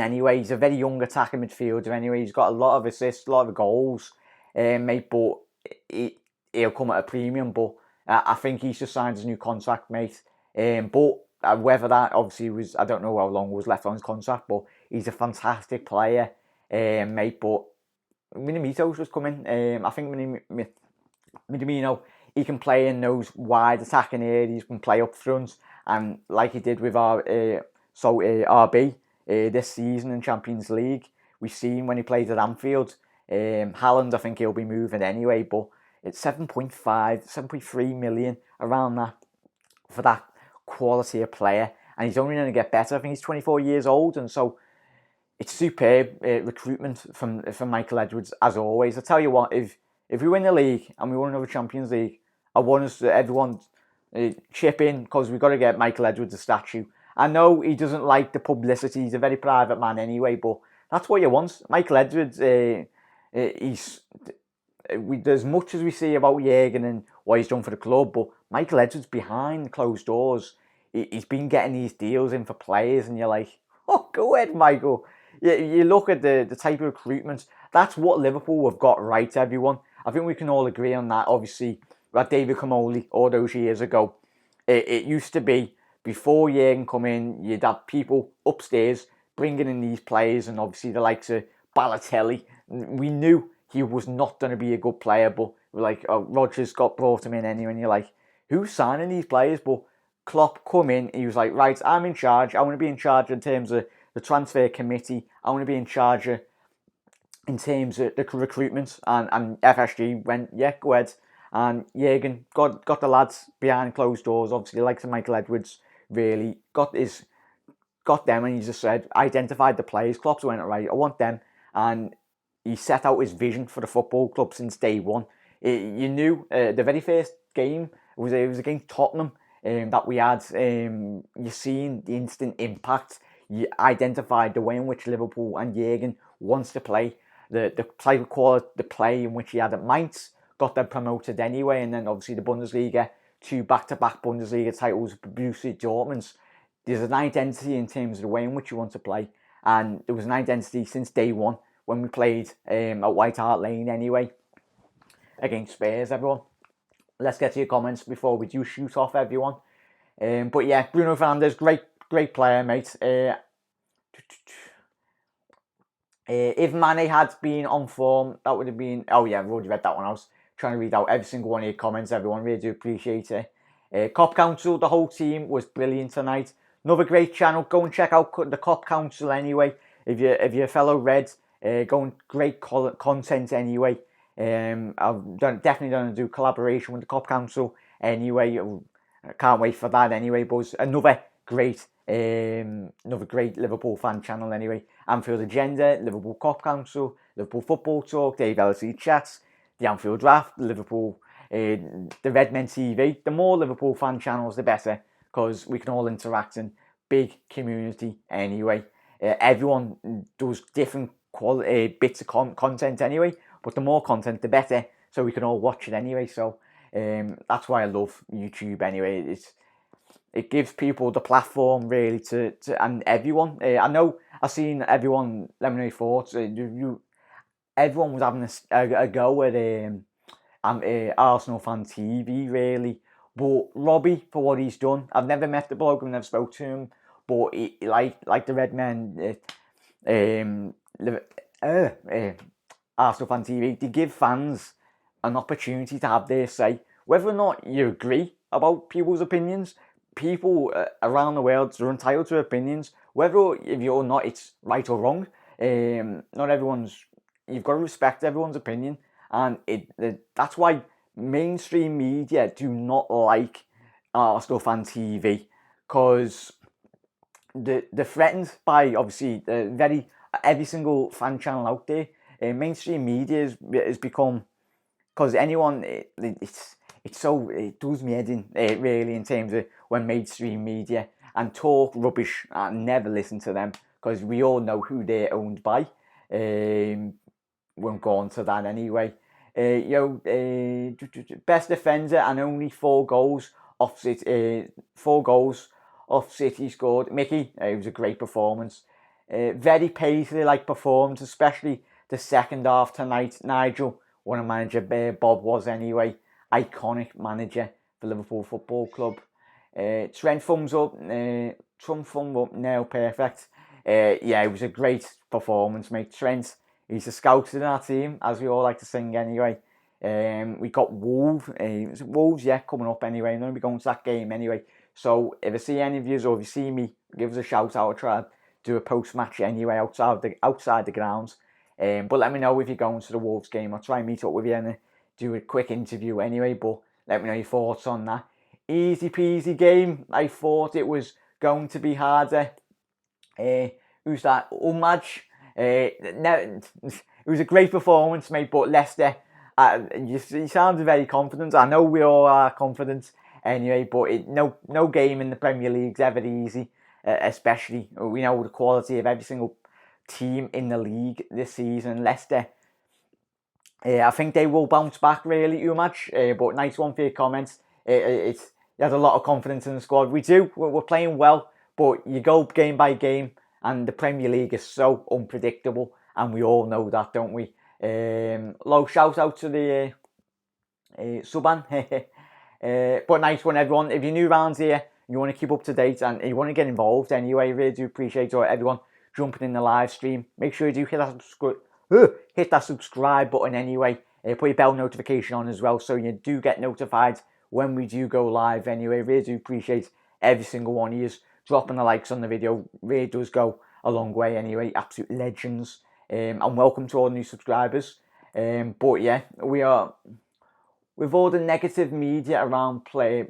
[SPEAKER 1] Anyway. He's a very young attacking midfielder anyway. He's got a lot of assists, a lot of goals, mate. But he'll come at a premium. But I think he's just signed his new contract, mate. But whether that obviously was, I don't know how long was left on his contract. But he's a fantastic player, mate. But Minamito's just coming. I think Minamino, he can play in those wide attacking areas, can play up front, and like he did with our RB this season in Champions League, we've seen when he played at Anfield. Haaland, I think he'll be moving anyway, but it's 7.3 million around that for that quality of player, and he's only going to get better. I think he's 24 years old, and so it's superb recruitment from Michael Edwards as always. I tell you what, if we win the league and we win another Champions League, I want us to everyone chip in, because we've got to get Michael Edwards a statue. I know he doesn't like the publicity. He's a very private man anyway, but that's what you want. Michael Edwards, there's much as we see about Jurgen and what he's done for the club, but Michael Edwards behind closed doors, he's been getting these deals in for players, and you're like, oh, go ahead, Michael. You look at the type of recruitment. That's what Liverpool have got right, everyone. I think we can all agree on that. Obviously, with David Comolli all those years ago, it used to be, before Jurgen come in, you'd have people upstairs bringing in these players, and obviously the likes of Balotelli. We knew he was not going to be a good player, but we're like, oh, Rodgers brought him in anyway, and you're like, who's signing these players? But Klopp come in, he was like, right, I'm in charge. I want to be in charge in terms of the transfer committee. I want to be in charge in terms of the recruitment. And FSG went, yeah, go ahead. And Jurgen got the lads behind closed doors. Obviously, the likes of Michael Edwards really got them, and he just said, identified the players. Klopp went, right, I want them. And he set out his vision for the football club since day one. You knew the very first game was against Tottenham that we had. You're seeing the instant impact. You identified the way in which Liverpool and Jurgen wants to play, the type of quality, the play in which he had at Mainz, got them promoted anyway, and then obviously the Bundesliga, 2 back-to-back Bundesliga titles, Borussia Dortmund. There's an identity in terms of the way in which you want to play, and there was an identity since day one when we played at White Hart Lane anyway, against Spurs, everyone. Let's get to your comments before we do shoot off, everyone. But yeah, Bruno Fernandes, great player, mate. If Mane had been on form, that would have been... Oh yeah, I've already read that one. I was trying to read out every single one of your comments, everyone. Really do appreciate it. Cop Council, the whole team was brilliant tonight. Another great channel. Go and check out the Cop Council anyway. If you're a fellow Red, great content anyway. I'm definitely going to do collaboration with the Cop Council anyway. I can't wait for that anyway. But another great Liverpool fan channel anyway. Anfield Agenda, Liverpool Cop Council, Liverpool Football Talk, Dave LC Chats, the Anfield Draft, Liverpool, the Redmen TV. The more Liverpool fan channels, the better, because we can all interact in big community anyway. Everyone does different bits of content anyway, but the more content, the better, so we can all watch it anyway. So that's why I love YouTube anyway. It gives people the platform really to and everyone. I know I've seen everyone. Let me know your thoughts. Everyone was having a go at Arsenal Fan TV really, But Robbie, for what he's done, I've never met the bloke, I've never spoke to him, but he, like the Red Men, Arsenal Fan TV, they give fans an opportunity to have their say. Whether or not you agree about people's opinions, people around the world are entitled to opinions. Whether if you're not, it's right or wrong. Not everyone's. You've got to respect everyone's opinion, and that's why mainstream media do not like Arsenal Fan TV, because they're threatened by obviously every single fan channel out there. Mainstream media has become, because anyone it does me head in really, in terms of when mainstream media and talk rubbish and never listen to them, because we all know who they're owned by. Won't go on to that anyway. Best defender and only 4 goals off City. 4 goals off City scored. Mickey, it was a great performance. Very paisley-like performance, especially the second half tonight. Nigel, what a manager Bob was anyway. Iconic manager for Liverpool Football Club. Trent thumbs up. Thumb up now, perfect. Yeah, it was a great performance, mate. Trent, he's a scout in our team, as we all like to sing anyway. We got Wolves, yeah, coming up anyway. I'm going to be going to that game anyway. So if I see any of you, or if you see me, give us a shout out. I'll try to do a post-match anyway outside the grounds. But let me know if you're going to the Wolves game. I'll try and meet up with you and do a quick interview anyway. But let me know your thoughts on that. Easy peasy game. I thought it was going to be harder. Who's that? Umaj. It was a great performance, mate. But Leicester, you sounded very confident. I know we all are confident anyway. But no game in the Premier League's ever easy. Especially, we know the quality of every single team in the league this season. Leicester, I think they will bounce back really, Umaj. But nice one for your comments. You had a lot of confidence in the squad. We're playing well, but you go game by game, and the Premier League is so unpredictable, and we all know that, don't we? Low shout out to the Suban. But nice one, everyone. If you're new around here, you want to keep up to date and you want to get involved anyway, really do appreciate everyone jumping in the live stream. Make sure you do hit that subscribe button anyway. Put your bell notification on as well, so you do get notified when we do go live anyway. Really do appreciate every single one of you. Dropping the likes on the video really does go a long way anyway. Absolute legends. And welcome to all new subscribers. But yeah, we are, with all the negative media around play,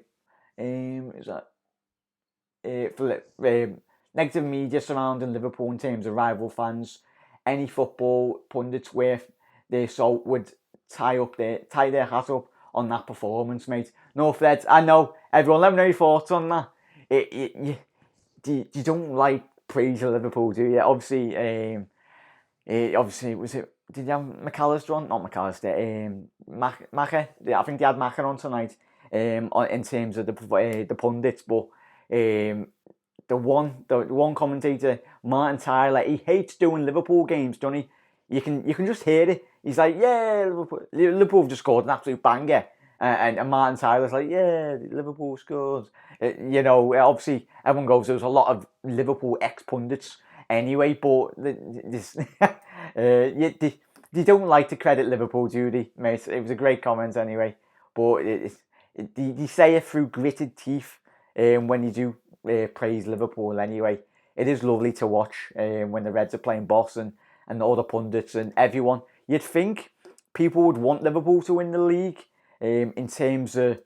[SPEAKER 1] negative media surrounding Liverpool in terms of rival fans, any football pundits worth their salt would tie their hat up on that performance, mate. No threads. I know, everyone, let me know your thoughts on that. You don't like praise of Liverpool, do you? Obviously, was it? Did you have McAllister on? Not McAllister. Maka. I think they had Maka on tonight. In terms of the pundits, but the one commentator, Martin Tyler, he hates doing Liverpool games, doesn't he? You can just hear it. He's like, yeah, Liverpool have just scored an absolute banger. And Martin Tyler's like, yeah, Liverpool scored. Obviously, everyone goes, there's a lot of Liverpool ex-pundits anyway, but they don't like to credit Liverpool, do they, mate? It was a great comment anyway. But they say it through gritted teeth when you do praise Liverpool anyway. It is lovely to watch when the Reds are playing boss and all the pundits and everyone. You'd think people would want Liverpool to win the league in terms of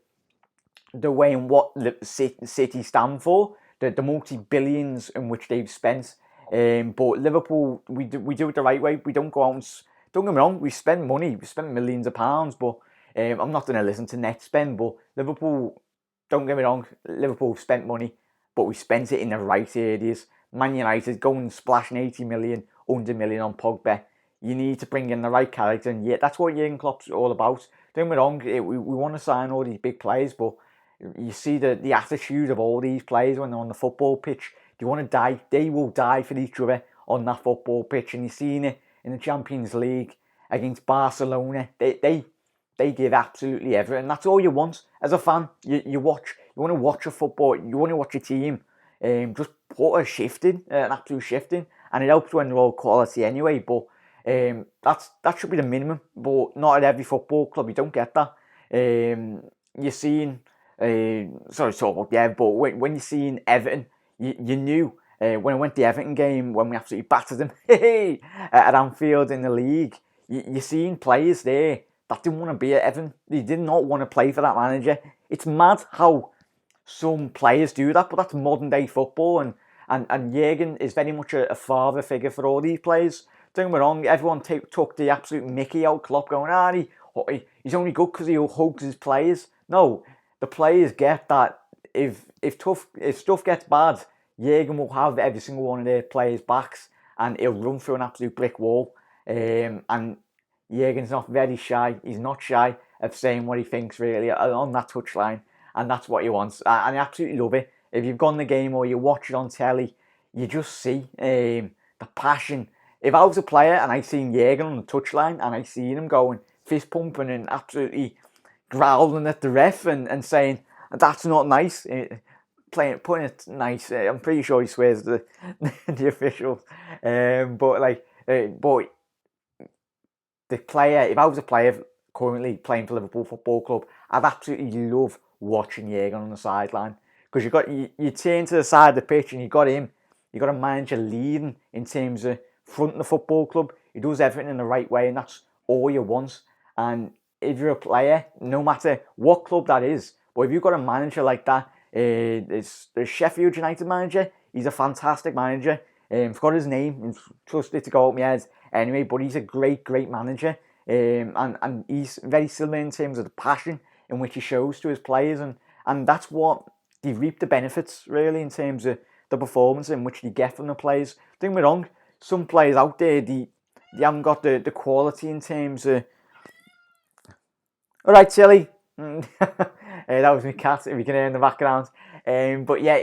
[SPEAKER 1] the way in what City stand for, the multi-billions in which they've spent. But Liverpool, we do it the right way. We don't go out and, don't get me wrong, we spend money, we spend millions of pounds, but I'm not going to listen to net spend. But Liverpool, don't get me wrong, Liverpool spent money, but we spent it in the right areas. Man United going and splashing 80 million, 100 million on Pogba. You need to bring in the right character, and yeah, that's what Jurgen Klopp's all about. Don't get me wrong, we want to sign all these big players, but you see the attitude of all these players when they're on the football pitch. They want to die. They will die for each other on that football pitch, and you've seen it in the Champions League against Barcelona. They they give absolutely everything. That's all you want as a fan. You want to watch a football. You want to watch a team. Just put a shift in, an absolute shift in, and it helps when they're all quality anyway. But that should be the minimum. But not at every football club. You don't get that. You're seeing. Sorry to talk about but when you're seeing Everton, you knew when I went to the Everton game when we absolutely battered them at Anfield in the league. You're seeing players there that didn't want to be at Everton. They did not want to play for that manager. It's mad how some players do that, but that's modern day football, and Jurgen is very much a father figure for all these players. Don't get me wrong, everyone took the absolute mickey out Klopp going, he's only good because he hugs his players. No, the players get that if stuff gets bad, Jurgen will have every single one of their players' backs and he'll run through an absolute brick wall. And Jurgen's not very shy. He's not shy of saying what he thinks really on that touchline, and that's what he wants. And I absolutely love it. If you've gone the game or you watch it on telly, you just see the passion. If I was a player and I seen Jurgen on the touchline and I seen him going fist pumping and absolutely growling at the ref and saying that's not nice, putting it nice. I'm pretty sure he swears to the officials, but the player. If I was a player currently playing for Liverpool Football Club, I'd absolutely love watching Jurgen on the sideline because you turn to the side of the pitch and you got a manager leading in terms of fronting the football club. He does everything in the right way, and that's all you want. And if you're a player, no matter what club that is, but if you've got a manager like that, it's the Sheffield United manager. He's a fantastic manager. Forgot his name. I'm trusted to go out my head anyway, but he's a great manager. And he's very similar in terms of the passion in which he shows to his players, and that's what they reap the benefits really in terms of the performance in which they get from the players. Don't get me wrong, some players out there they haven't got the quality in terms of. All right, Tilly. That was my cat, if you can hear in the background. But yeah,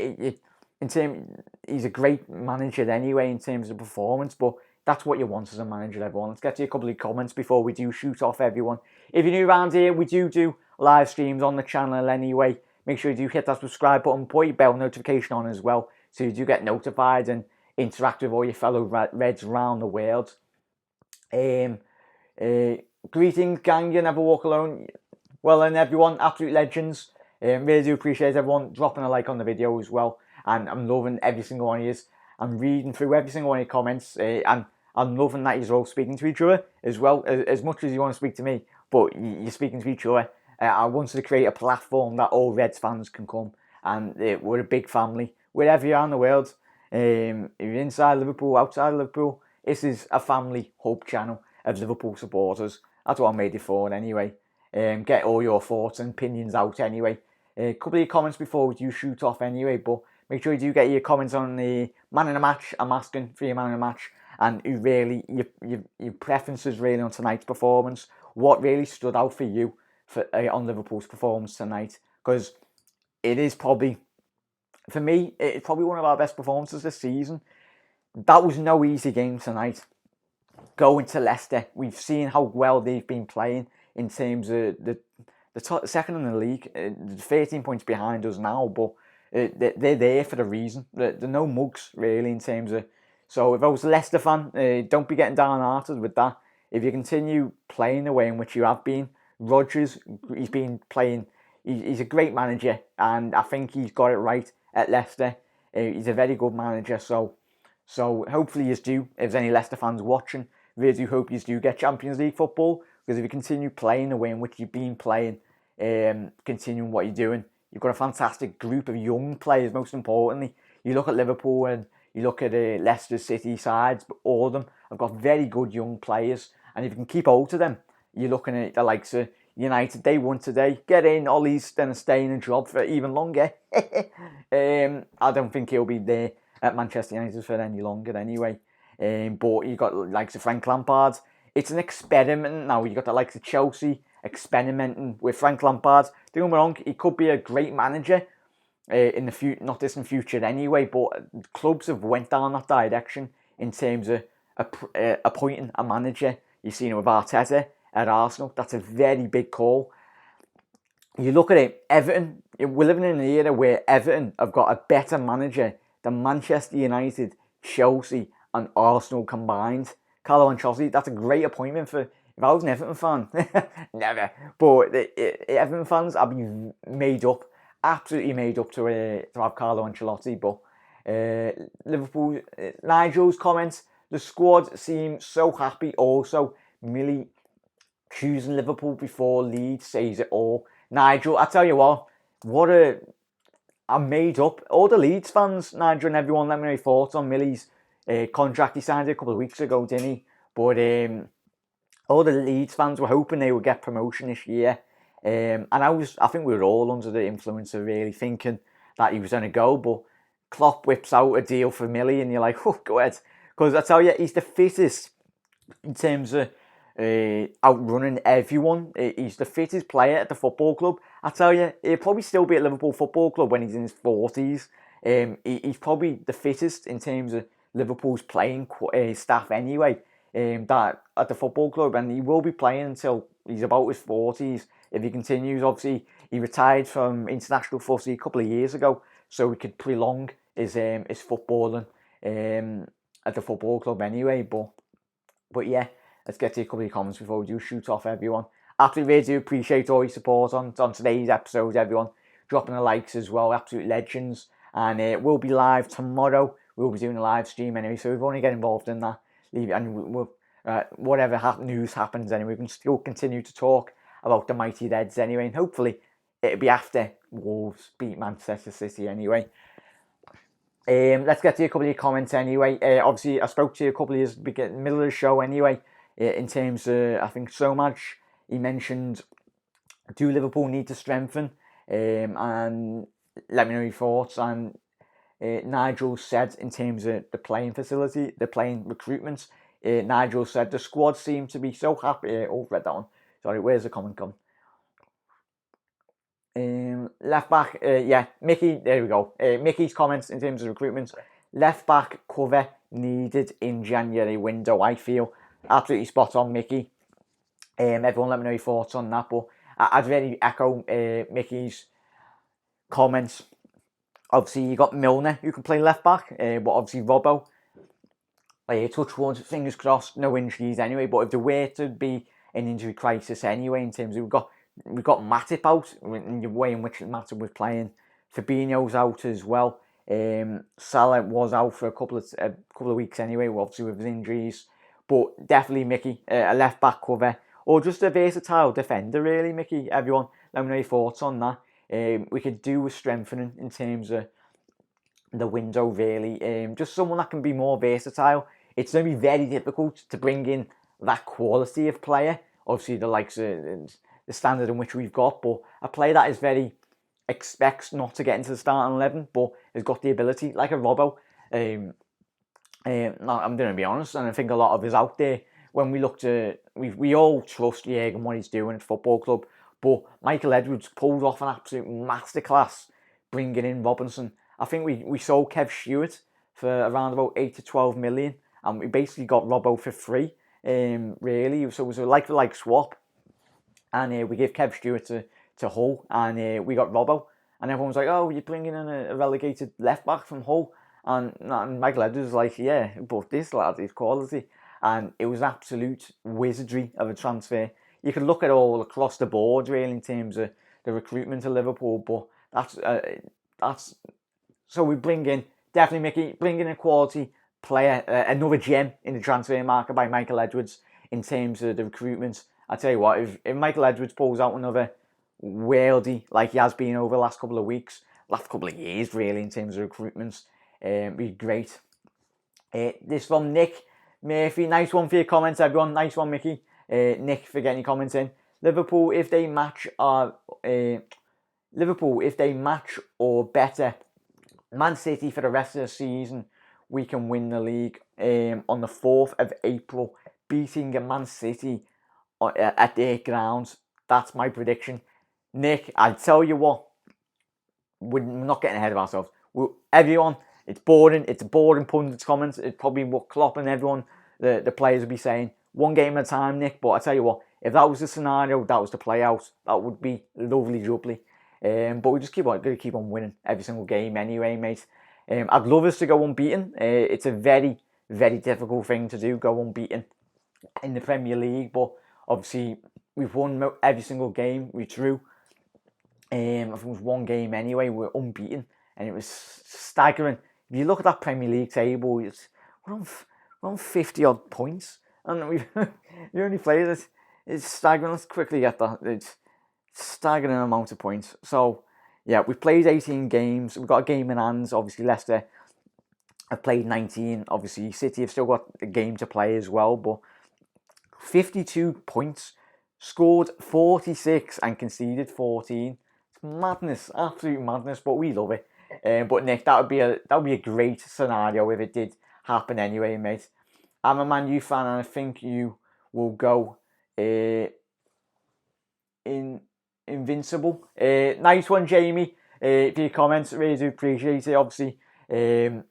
[SPEAKER 1] he's a great manager anyway in terms of performance. But that's what you want as a manager, everyone. Let's get to a couple of comments before we do shoot off, everyone. If you're new around here, we do live streams on the channel anyway. Make sure you do hit that subscribe button, put your bell notification on as well, so you do get notified and interact with all your fellow Reds around the world. Greetings, gang. You never walk alone. Well, and everyone, absolute legends. Really do appreciate everyone dropping a like on the video as well. And I'm loving every single one of you. I'm reading through every single one of your comments. And I'm loving that you're all speaking to each other as well. As much as you want to speak to me, but you're speaking to each other. I wanted to create a platform that all Reds fans can come. And we're a big family. Wherever you are in the world. If you're inside Liverpool, outside Liverpool. This is a family hub channel of Liverpool supporters. That's what I made it for anyway. Get all your thoughts and opinions out anyway. A couple of your comments before we do shoot off anyway, but make sure you do get your comments on the man in the match. I'm asking for your man in the match, and who really your preferences really on tonight's performance. What really stood out for you on Liverpool's performance tonight? Because it is probably, for me, it's probably one of our best performances this season. That was no easy game tonight. Going to Leicester, we've seen how well they've been playing in terms of the second in the league, 13 points behind us now, but they're there for a reason. They're no mugs really in terms of. So if I was a Leicester fan, don't be getting downhearted with that. If you continue playing the way in which you have been, Rodgers, he's been playing. He's a great manager, and I think he's got it right at Leicester. He's a very good manager. So hopefully you do. If there's any Leicester fans watching, really do hope you do get Champions League football. Because if you continue playing the way in which you've been playing, continuing what you're doing, you've got a fantastic group of young players, most importantly. You look at Liverpool and you look at Leicester City sides, but all of them have got very good young players. And if you can keep hold of them, you're looking at the likes of United. They won today. Get in, Ollie's then stay in a job for even longer. I don't think he'll be there at Manchester United for any longer anyway. But you got likes of Frank Lampard. It's an experiment now. You got the likes of Chelsea experimenting with Frank Lampard. Don't get me wrong, he could be a great manager in the not distant future anyway. But clubs have went down that direction in terms of appointing a manager. You've seen it with Arteta. at Arsenal. That's a very big call. You look at it, Everton, we're living in an era where Everton have got a better manager than Manchester United, Chelsea and Arsenal combined. Carlo Ancelotti, that's a great appointment for, if I was an Everton fan, never, but Everton fans, I'd be made up, absolutely made up to have Carlo Ancelotti. But Liverpool, Nigel's comments, the squad seems so happy also. Millie choosing Liverpool before Leeds says it all. Nigel, I tell you what I'm made up. All the Leeds fans, Nigel and everyone, let me know your thoughts on Millie's contract. He signed it a couple of weeks ago, didn't he? But all the Leeds fans were hoping they would get promotion this year. And I think we were all under the influence of really thinking that he was going to go. But Klopp whips out a deal for Millie, and you're like, oh, go ahead. Because I tell you, he's the fittest in terms of outrunning everyone. He's the fittest player at the football club. I tell you, he'll probably still be at Liverpool Football Club when he's in his 40s. He's probably the fittest in terms of Liverpool's playing staff anyway. That at the football club, and he will be playing until he's about his 40s if he continues. Obviously, he retired from international footy a couple of years ago, so he could prolong his footballing at the football club anyway. But yeah, let's get to a couple of comments before we do shoot off, everyone. Absolutely really do appreciate all your support on today's episode, everyone. Dropping the likes as well, absolute legends. And we'll be live tomorrow. We'll be doing a live stream anyway, so if you want to get involved in that, leave it. And we'll, whatever news happens anyway, we can still continue to talk about the mighty Reds anyway. And hopefully it'll be after Wolves beat Manchester City anyway. Let's get to a couple of your comments anyway. Obviously, I spoke to you a couple of years middle of the show anyway. In terms of, I think so much, he mentioned, do Liverpool need to strengthen? And let me know your thoughts. And Nigel said, in terms of the playing facility, the playing recruitment, Nigel said the squad seemed to be so happy. Read that one. Sorry, where's the comment come? Left back, yeah, Mickey, there we go. Mickey's comments in terms of recruitment. Left back cover needed in January window, I feel. Absolutely spot on, Mickey. Everyone let me know your thoughts on that. But I'd really echo Mickey's comments. Obviously, you got Milner, who can play left back. But obviously, Robbo, touch wood, fingers crossed, no injuries anyway. But if there were to be an injury crisis anyway, in terms of we've got Matip out in the way in which Matip was playing. Fabinho's out as well. Salah was out for a couple of weeks anyway, obviously with his injuries. But definitely Mickey, a left back cover, or just a versatile defender really, Mickey. Everyone, let me know your thoughts on that. We could do with strengthening in terms of the window really. Just someone that can be more versatile. It's going to be very difficult to bring in that quality of player. Obviously, the likes of the standard in which we've got, but a player that is very expects not to get into the starting 11, but has got the ability, like a Robbo. I'm going to be honest, and I think a lot of us out there, when we look to, we all trust Jürgen and what he's doing at football club, but Michael Edwards pulled off an absolute masterclass bringing in Robinson. I think we sold Kev Stewart for around about 8 to 12 million, and we basically got Robbo for free, really. So it was a like-for-like swap, and we gave Kev Stewart to Hull, and we got Robbo, and everyone was like, oh, you're bringing in a relegated left-back from Hull, and Michael Edwards was like, yeah, but this lad is quality, and it was absolute wizardry of a transfer. You could look at all across the board, really, in terms of the recruitment of Liverpool, but that's so we definitely Mickey, bring in a quality player, another gem in the transfer market by Michael Edwards in terms of the recruitment. I tell you what, if Michael Edwards pulls out another worldy like he has been over the last couple of years really in terms of recruitments, be great. This from Nick Murphy. Nice one for your comments, everyone. Nice one, Mickey. Nick, for getting your comments in. Liverpool, if they match or better Man City for the rest of the season, we can win the league on the 4th of April, beating Man City at their grounds. That's my prediction. Nick, I tell you what, we're not getting ahead of ourselves. Everyone, it's boring. It's a boring pundits comments. It's probably what Klopp and everyone, the players will be saying. One game at a time, Nick. But I tell you what, if that was the scenario, that was the play out, that would be lovely jubbly. But we just gotta keep on winning every single game anyway, mate. I'd love us to go unbeaten. It's a very, very difficult thing to do, go unbeaten in the Premier League, but obviously we've won every single game we drew. I think it was one game anyway, we're unbeaten, and it was staggering. If you look at that Premier League table, we're on 50 odd points, and we've you only played it. It's staggering. Let's quickly get that. It's staggering amount of points. So yeah, we've played 18 games. We've got a game in hands. Obviously, Leicester have played 19. Obviously, City have still got a game to play as well. But 52 points, scored 46 and conceded 14. It's madness, absolute madness. But we love it. But Nick, that would be a great scenario if it did happen anyway, mate. I'm a Man U fan, and I think you will go invincible. Nice one, Jamie. For your comments, really do appreciate it. Obviously, if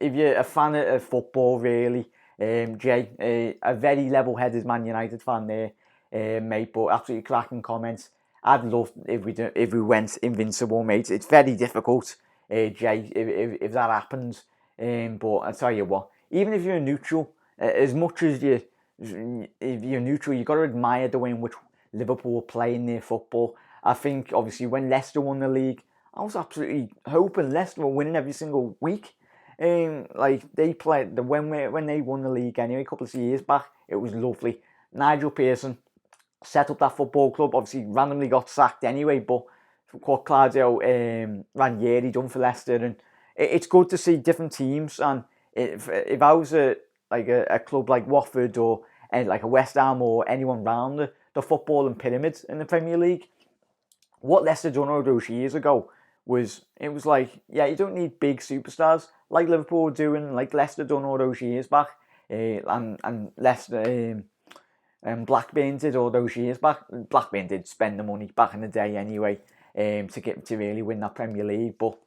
[SPEAKER 1] you're a fan of football, really, Jay, a very level-headed Man United fan there, mate. But absolutely cracking comments. I'd love if we went invincible, mate. It's very difficult, Jay, if that happens. But I tell you what, even if you're neutral, as much as if you're neutral, you've got to admire the way in which Liverpool were playing their football. I think obviously when Leicester won the league, I was absolutely hoping Leicester were winning every single week. Like they played when they won the league anyway, a couple of years back, it was lovely. Nigel Pearson set up that football club, obviously randomly got sacked anyway, but what Claudio Ranieri done for Leicester, and it's good to see different teams. And if I was a club like Watford or like a West Ham or anyone round the footballing pyramids in the Premier League, what Leicester done all those years ago was like, yeah, you don't need big superstars like Liverpool were doing, like Leicester done all those years back, and Leicester and Blackburn did all those years back. Blackburn did spend the money back in the day anyway, to really win that Premier League. But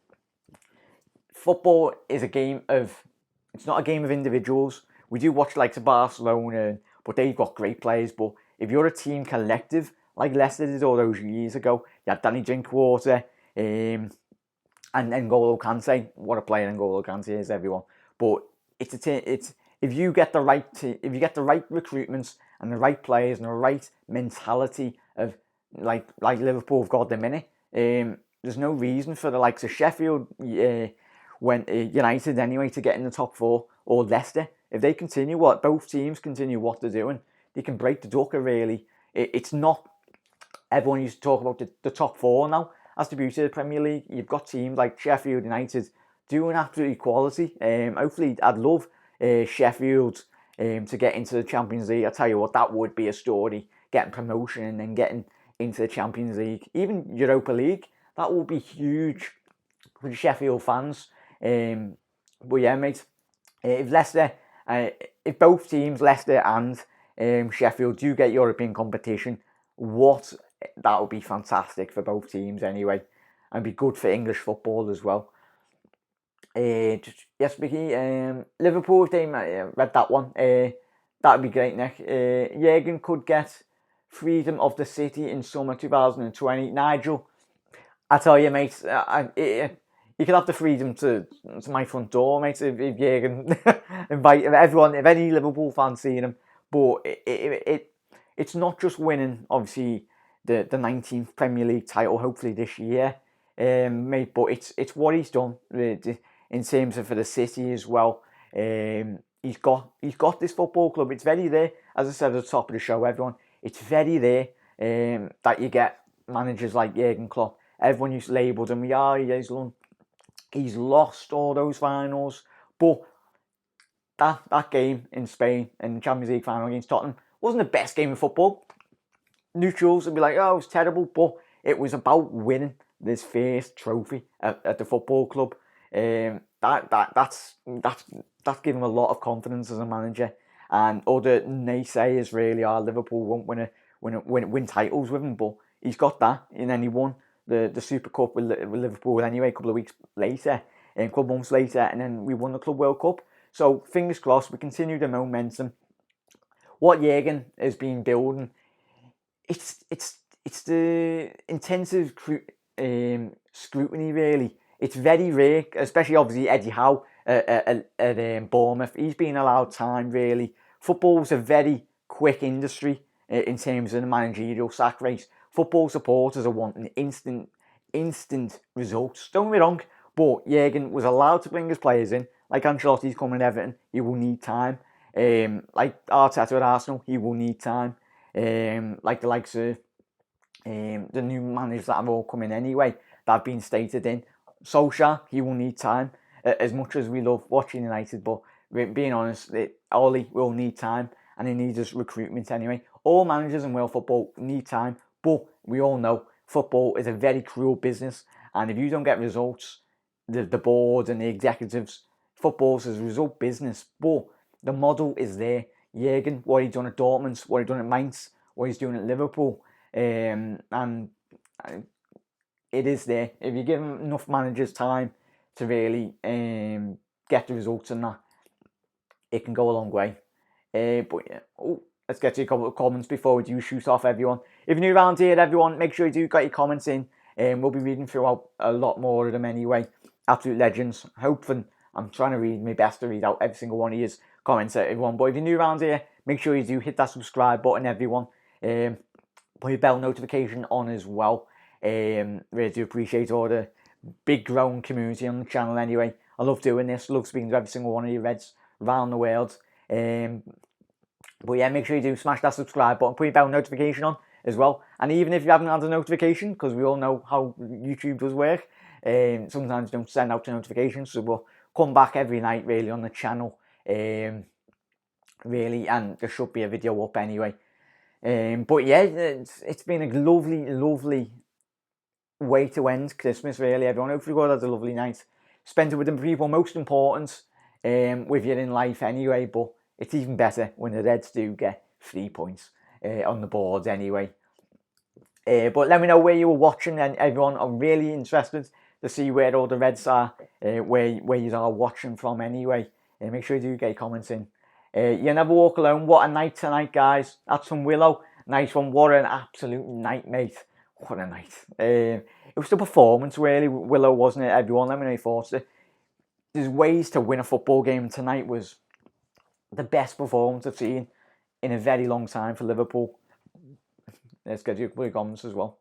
[SPEAKER 1] football is it's not a game of individuals. We do watch like Barcelona, but they've got great players. But if you're a team collective, like Leicester did all those years ago, you had Danny Drinkwater, and N'Golo Kante. What a player N'Golo Kante is, everyone. But it's if you get the right recruitments and the right players and the right mentality of like Liverpool have got at the minute, there's no reason for the likes of Sheffield, United anyway, to get in the top four, or Leicester. If they continue both teams continue what they're doing, they can break the ducker. Really, it's not. Everyone used to talk about the top four now. That's the beauty of the Premier League. You've got teams like Sheffield United doing absolutely quality. Hopefully, I'd love Sheffield to get into the Champions League. I tell you what, that would be a story. Getting promotion and then getting into the Champions League, even Europa League, that would be huge for the Sheffield fans. But yeah, mate, if Leicester, if both teams, Leicester and Sheffield, do get European competition, that would be fantastic for both teams anyway, and be good for English football as well. Yes, Mickey. Liverpool, if they read that one, that'd be great, Nick. Jurgen could get freedom of the city in summer 2020. Nigel, I tell you, mate, you could have the freedom to my front door, mate, if Jurgen invite everyone, if any Liverpool fans see him. But it's not just winning, obviously, the 19th Premier League title, hopefully this year, mate, but it's what he's done in terms of for the city as well. He's got this football club. It's very rare, as I said at the top of the show, everyone. It's very rare that you get managers like Jurgen Klopp. Everyone used to label him, he's lost all those finals, but that game in Spain in the Champions League final against Tottenham wasn't the best game of football. Neutrals would be like, oh, it was terrible, but it was about winning this first trophy at the football club. That's given him a lot of confidence as a manager. And other naysayers really are Liverpool won't win titles with him, but he's got that, and then he won the Super Cup with Liverpool anyway a couple of weeks later, a couple of months later, and then we won the Club World Cup. So fingers crossed, we continue the momentum. what Jurgen has been building, it's the intensive scrutiny really. It's very rare, especially obviously Eddie Howe at Bournemouth. He's been allowed time really. Football's a very quick industry in terms of the managerial sack race. Football supporters are wanting instant results. Don't get me wrong, but Jurgen was allowed to bring his players in. Like Ancelotti's coming at Everton, he will need time. Like Arteta at Arsenal, he will need time. Like the likes of the new managers that have all come in anyway, that have been stated in. Solskjaer, he will need time. As much as we love watching United, but being honest, Ollie will need time, and he needs his recruitment anyway. All managers in world football need time, but we all know football is a very cruel business, and if you don't get results, the board and the executives, football's a result business, but the model is there. Jurgen, what he's done at Dortmund, what he's done at Mainz, what he's doing at Liverpool, and it is there. If you give him enough managers time to really get the results and that, it can go a long way. But yeah, let's get to a couple of comments before we do shoot off, everyone. If you're new around here, everyone, make sure you do get your comments in. We'll be reading through a lot more of them anyway. Absolute legends. Hopefully, I'm trying to read my best to read out every single one of his comments, everyone. But if you're new around here, make sure you do hit that subscribe button, everyone. Put your bell notification on as well. Really do appreciate all the big growing community on the channel anyway. I love doing this. Love speaking to every single one of you Reds around the world. But yeah, make sure you do smash that subscribe button. Put your bell notification on as well. And even if you haven't had a notification, because we all know how YouTube does work, sometimes don't send out the notifications. So we'll come back every night really on the channel. Really, and there should be a video up anyway. But yeah, it's been a lovely way to end Christmas, really, everyone. Hopefully God has a lovely night. Spend it with the people most important with you in life anyway, but it's even better when the Reds do get 3 points on the board anyway. But let me know where you were watching, and everyone, I'm really interested to see where all the Reds are, where you are watching from anyway. Make sure you do get your comments in. You never walk alone. What a night tonight, guys. That's from Willow. Nice one. What an absolute night, mate. What a night. It was the performance, really, Willow, wasn't it, everyone? Let me know your thoughts. There's ways to win a football game. Tonight was the best performance I've seen in a very long time for Liverpool. Let's get you a couple of comments as well.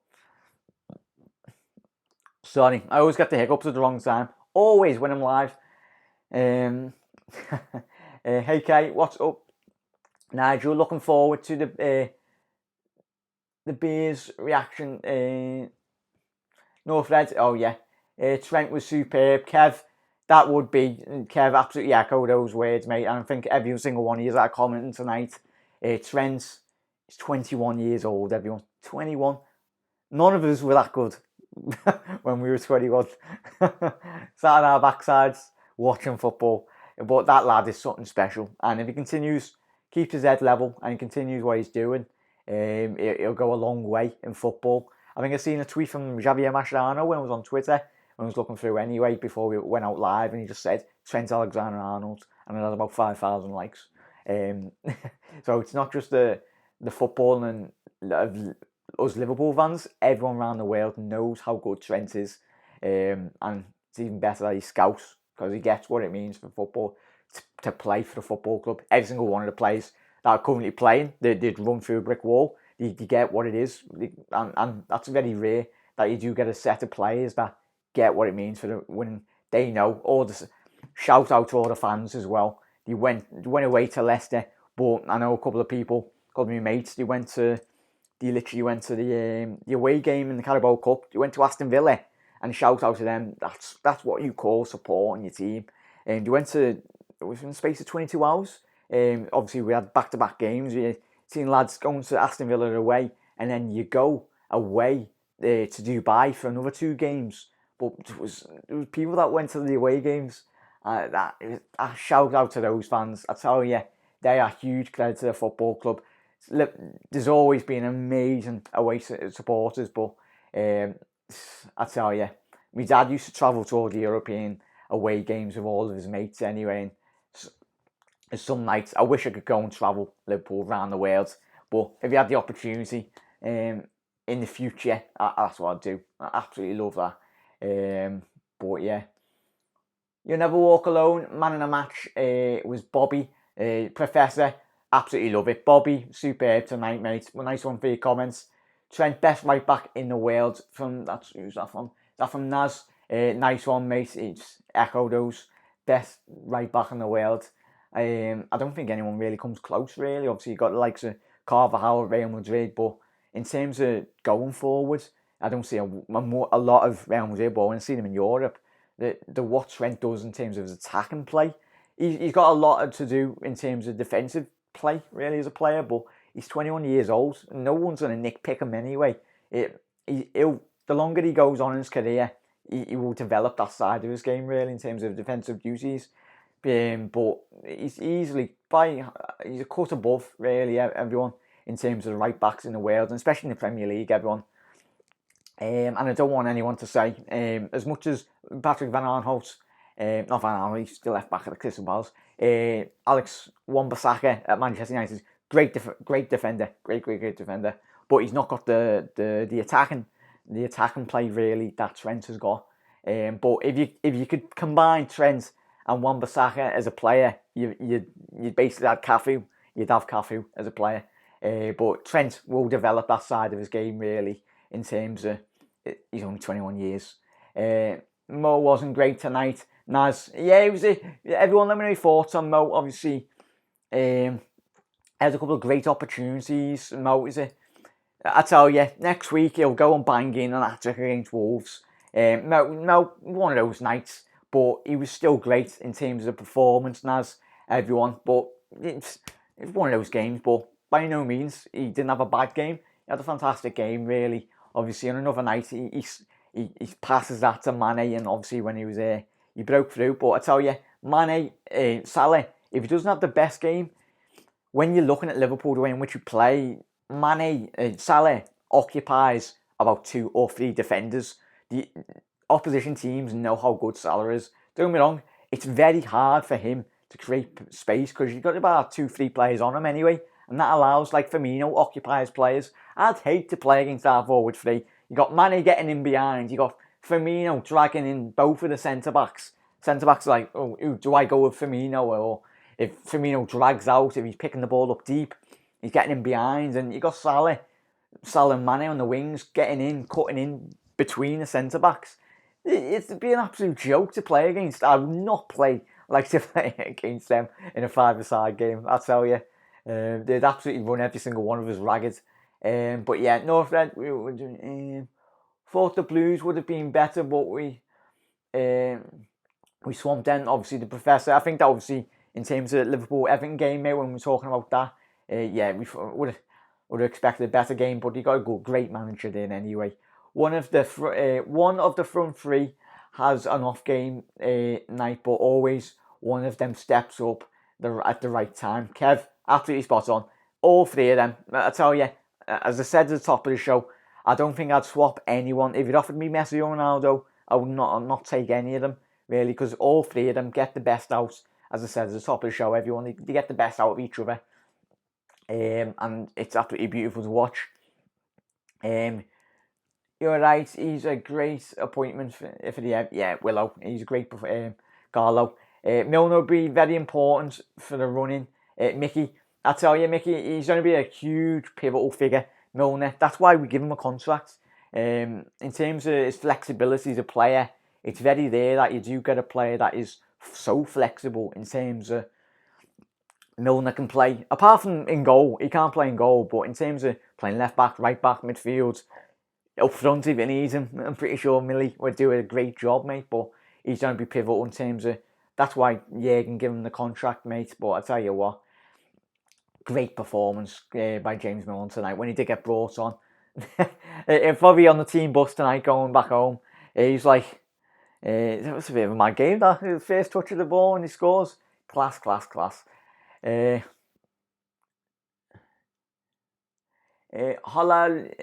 [SPEAKER 1] Sorry, I always get the hiccups at the wrong time. Always when I'm live. Hey Kate, what's up? Nigel, looking forward to the Bears reaction. North Reds, oh yeah. Trent was superb. Kev, that would be. Kev absolutely echoed those words, mate. And I think every single one of you that are commenting tonight. Trent is 21 years old, everyone. 21. None of us were that good when we were 21. Sat on our backsides watching football. But that lad is something special. And if he continues, keeps his head level, and he continues what he's doing, he'll go a long way in football. I think I seen a tweet from Javier Mascherano when I was on Twitter, when I was looking through anyway, before we went out live, and he just said Trent Alexander-Arnold, and it had about 5,000 likes. So it's not just the football and us Liverpool fans. Everyone around the world knows how good Trent is, and it's even better that he's Scouse, because he gets what it means for football to play for the football club. Every single one of the players that are currently playing, they'd run through a brick wall. You get what it is, and that's very rare that you do get a set of players that get what it means for when they know. All the shout out to all the fans as well. They went away to Leicester, but I know a couple of my mates, they literally went to the away game in the Carabao Cup. They went to Aston Villa, and shout out to them. That's what you call supporting your team. And they went to, it was in the space of 22 hours. Obviously we had back-to-back games. We seen lads going to Aston Villa away, and then you go away to Dubai for another 2 games. But there was people that went to the away games. I shout out to those fans. I tell you, they are huge credit to the football club. There's always been amazing away supporters, but I tell you, my dad used to travel to all the European away games with all of his mates anyway. And there's some nights I wish I could go and travel Liverpool around the world. But if you had the opportunity in the future, that's what I'd do. I absolutely love that. But yeah, You'll Never Walk Alone, man in a match, was Bobby, Professor. Absolutely love it. Bobby, superb tonight, mate. Well, nice one for your comments. Trent, best right back in the world. Who's that from? Is that from Naz? Nice one, mate. It's echo those. Best right back in the world. I don't think anyone really comes close, really. Obviously, you've got the likes of Carvajal, Real Madrid, but in terms of going forward, I don't see a lot of Real Madrid ball. I see them in Europe. The what Trent does in terms of his attacking play, he's got a lot to do in terms of defensive play, really, as a player, but he's 21 years old. No one's going to nitpick him anyway. The longer he goes on in his career, he will develop that side of his game, really, in terms of defensive duties. But he's he's a cut above, really, everyone, in terms of the right backs in the world, and especially in the Premier League, everyone. And I don't want anyone to say, as much as Patrick Van Aanholt, not Van Aanholt, he's still left back at the Crystal Palace, Alex Wan-Bissaka at Manchester United, great defender, great defender, but he's not got the attacking play, really, that Trent has got. But if you could combine Trent and Wan-Bissaka as a player, you'd basically have Cafu. You'd have Cafu as a player. But Trent will develop that side of his game, really, in terms of, he's only 21 years. Mo wasn't great tonight. Naz, yeah, everyone let me know your thoughts on Mo. Obviously, has a couple of great opportunities. Mo, I tell you, next week he'll go and bang in an hat-trick against Wolves. Mo, one of those nights, but he was still great in terms of performance, Naz, everyone. But it's one of those games, but by no means, he didn't have a bad game. He had a fantastic game, really. Obviously, on another night, he passes that to Mane, and obviously when he was there, he broke through. But I tell you, Mane, Salah, if he doesn't have the best game, when you're looking at Liverpool, the way in which you play, Mane, Salah occupies about 2 or 3 defenders. The opposition teams know how good Salah is. Don't get me wrong, it's very hard for him to create space because you've got about 2-3 players on him anyway. And that allows, like Firmino, occupies players. I'd hate to play against our forward three. You got Mane getting in behind. You got Firmino dragging in both of the centre-backs. Centre-backs are like, oh, do I go with Firmino? Or if Firmino drags out, if he's picking the ball up deep, he's getting in behind. And you got Salah and Mane on the wings, getting in, cutting in between the centre-backs. It'd be an absolute joke to play against. I would not like to play against them in a 5-a-side game, I tell you. They'd absolutely run every single one of us ragged. But yeah, no threat. Thought the Blues would have been better, but we swamped them. Obviously, the Professor. I think that obviously in terms of Liverpool Everton game, mate, when we were talking about that, yeah, we would have expected a better game. But he got a great manager in anyway. One of the front three has an off game night, but always one of them steps up at the right time. Kev, absolutely spot on. All 3 of them. I tell you, as I said at the top of the show, I don't think I'd swap anyone. If you'd offered me Messi or Ronaldo, I would not take any of them, really, because all 3 of them get the best out. As I said at the top of the show, everyone, they get the best out of each other. And it's absolutely beautiful to watch. You're right, he's a great appointment for the Willow. He's a great Carlo. Milner will be very important for the running. Mickey, I tell you, Mickey, he's going to be a huge pivotal figure, Milner. That's why we give him a contract. In terms of his flexibility as a player, it's very rare that you do get a player that is so flexible in terms of Milner can play. Apart from in goal, he can't play in goal, but in terms of playing left back, right back, midfield, up front if you need him, I'm pretty sure Millie would do a great job, mate, but he's going to be pivotal in terms of, that's why Jürgen give him the contract, mate. But I tell you what, great performance by James Milner tonight when he did get brought on. Probably on the team bus tonight going back home. He's like, it was a bit of a mad game, that. The first touch of the ball and he scores. Class. Halal,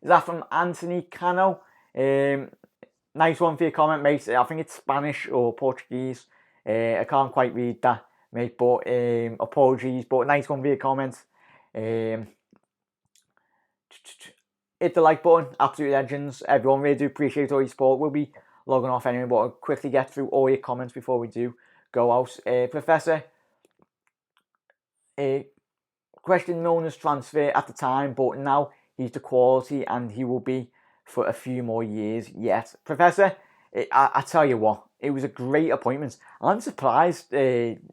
[SPEAKER 1] is that from Anthony Cano? Nice one for your comment, mate. I think it's Spanish or Portuguese. I can't quite read that. mate. But apologies, but nice one for your comments. Hit the like button, absolute legends. Everyone, really do appreciate all your support. We'll be logging off anyway, but I'll quickly get through all your comments before we do go out. Professor, questioned Milner's transfer at the time, but now he's the quality and he will be for a few more years yet. Professor, I tell you what, it was a great appointment. I'm surprised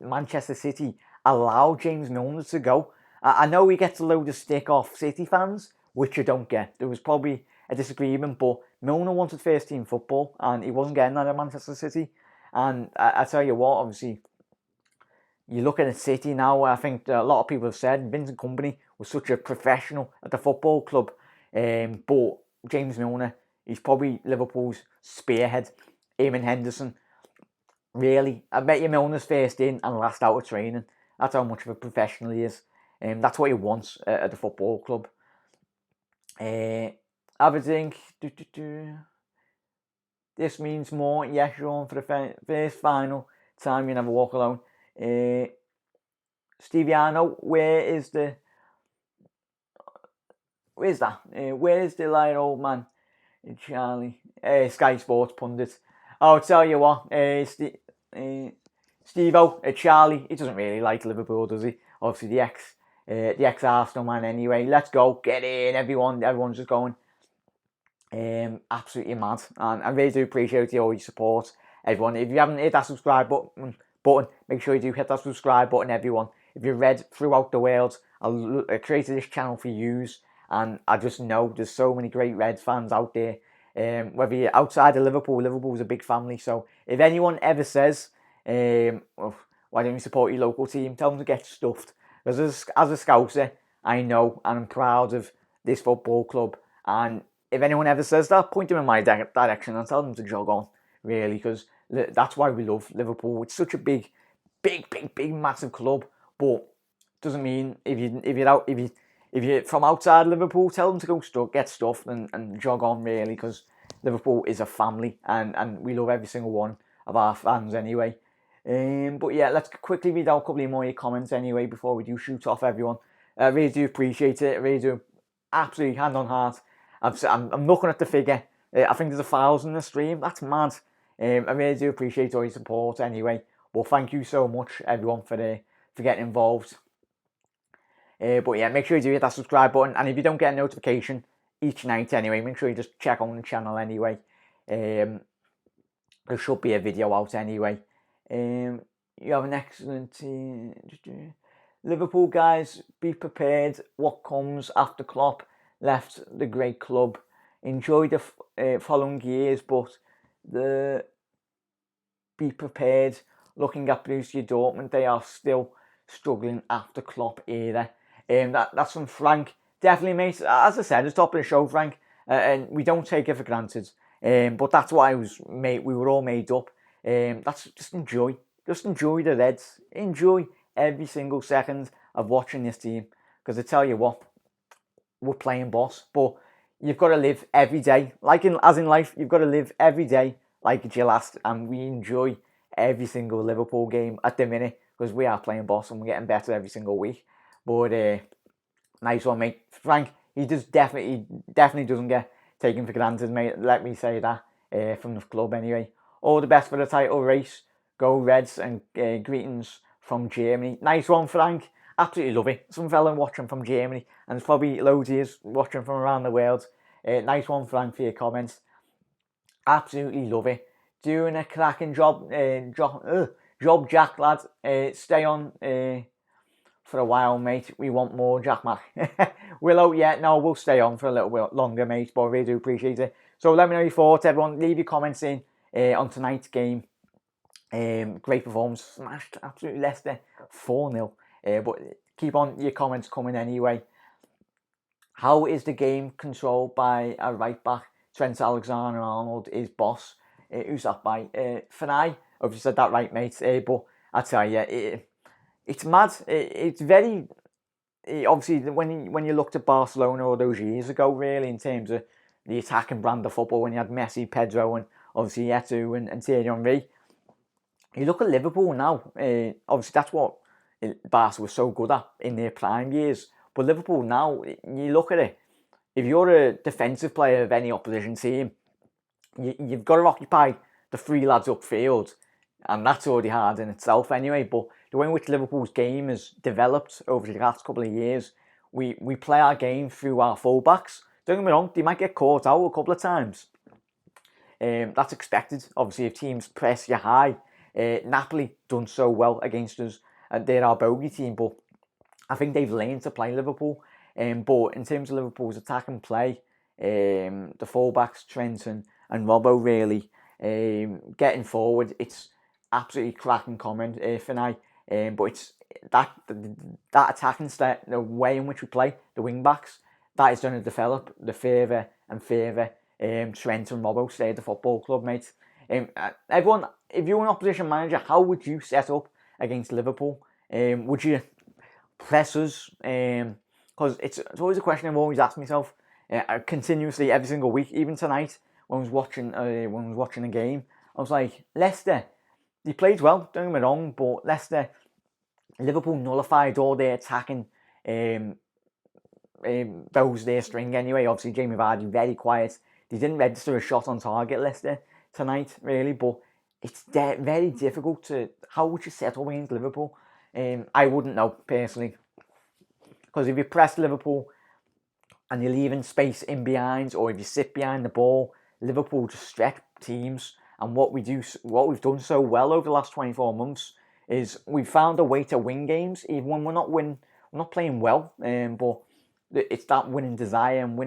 [SPEAKER 1] Manchester City allowed James Milner to go. I know he gets a load of stick off City fans, which I don't get. There was probably a disagreement, but Milner wanted first team football and he wasn't getting that at Manchester City. And I tell you what, obviously, you look at City now, I think a lot of people have said Vincent Kompany was such a professional at the football club. But James Milner, he's probably Liverpool's spearhead. Eamon Henderson, really, I bet you Milner's first in and last out of training. That's how much of a professional he is. That's what he wants at the football club. Everything. This means more. Yes, Sean, for the first final time you never walk alone. Stevie Arno, where's that? Where is the light old man? Charlie. Sky Sports pundit. I'll tell you what, Steve-O, Charlie, he doesn't really like Liverpool, does he? Obviously the ex-Arsenal man anyway. Let's go, get in, everyone's just going. Absolutely mad. And I really do appreciate all your support, everyone. If you haven't hit that subscribe button, make sure you do hit that subscribe button, everyone. If you're Red throughout the world, I created this channel for yous, and I just know there's so many great Reds fans out there. Whether you're outside of Liverpool's a big family. So if anyone ever says, why don't you support your local team, tell them to get stuffed. Because as a Scouser, I know and I'm proud of this football club. And if anyone ever says that, point them in my direction and tell them to jog on, really. Because that's why we love Liverpool. It's such a big, massive club. But doesn't mean if you're from outside Liverpool, tell them to go get stuffed and jog on, really, because Liverpool is a family and we love every single one of our fans anyway. But yeah, let's quickly read out a couple more of your comments anyway before we do shoot off, everyone. I really do appreciate it. I really do, absolutely hand on heart. I'm looking at the figure. I think there's 1,000 in the stream. That's mad. I really do appreciate all your support anyway. Well, thank you so much, everyone, for getting involved. But yeah, make sure you do hit that subscribe button. And if you don't get a notification each night anyway, make sure you just check on the channel anyway. There should be a video out anyway. You have an excellent Liverpool guys, be prepared what comes after Klopp left the great club. Enjoy the following years, but be prepared. Looking at Borussia Dortmund, they are still struggling after Klopp era. That's from Frank. Definitely, mate. As I said, it's top of the show, Frank. And we don't take it for granted. But that's why we were all made up. That's just enjoy the Reds. Enjoy every single second of watching this team. Because I tell you what, we're playing boss. But you've got to live every day. As in life, you've got to live every day like it's your last. And we enjoy every single Liverpool game at the minute. Because we are playing boss and we're getting better every single week. But nice one, mate. Frank, he definitely doesn't get taken for granted, mate. Let me say that from the club anyway. All the best for the title race. Go Reds, and greetings from Germany. Nice one, Frank. Absolutely love it. Some fella watching from Germany, and there's probably loads of you watching from around the world. Nice one, Frank, for your comments. Absolutely love it. Doing a cracking job, Jack, lad. Stay on for a while, mate. We want more, Jack Mac. Willow, yeah, no, we'll stay on for a little bit longer, mate, but I really do appreciate it. So let me know your thoughts, everyone. Leave your comments in on tonight's game. Great performance. Smashed, absolutely, Leicester 4-0. But keep on your comments coming anyway. How is the game controlled by a right back? Trent Alexander-Arnold is boss. Who's that by? Fanai. Hope you said that right, mate. But I tell you, it's mad. It's very obviously when you looked at Barcelona all those years ago, really, in terms of the attacking brand of football, when you had Messi, Pedro, and obviously Eto'o and Thierry Henry. You look at Liverpool now, obviously that's what Barca was so good at in their prime years. But Liverpool now, you look at it, if you're a defensive player of any opposition team, you've got to occupy the three lads upfield, and that's already hard in itself anyway. But the way in which Liverpool's game has developed over the last couple of years, we play our game through our fullbacks. Don't get me wrong, they might get caught out a couple of times. That's expected, obviously, if teams press you high. Napoli done so well against us, and they're our bogey team, but I think they've learned to play Liverpool. But in terms of Liverpool's attack and play, the fullbacks, Trent and Robbo, really getting forward, it's absolutely cracking comment for now. But it's that attacking style, the way in which we play, the wing backs, that is going to develop the further and further Trent and Robbo stay at the football club, mate. Everyone, if you're an opposition manager, how would you set up against Liverpool? Would you press us? Because it's always a question I've always asked myself continuously every single week. Even tonight, when I was watching a game, I was like, Leicester, they played well. Don't get me wrong, but Liverpool nullified all their attacking bows their string anyway. Obviously, Jamie Vardy very quiet. They didn't register a shot on target, Leicester, tonight, really. But it's very difficult to. How would you set up against Liverpool? I wouldn't know personally, because if you press Liverpool and you're leaving space in behind, or if you sit behind the ball, Liverpool just stretch teams. And what we've done so well over the last 24 months is we've found a way to win games, even when we're not playing well. But it's that winning desire and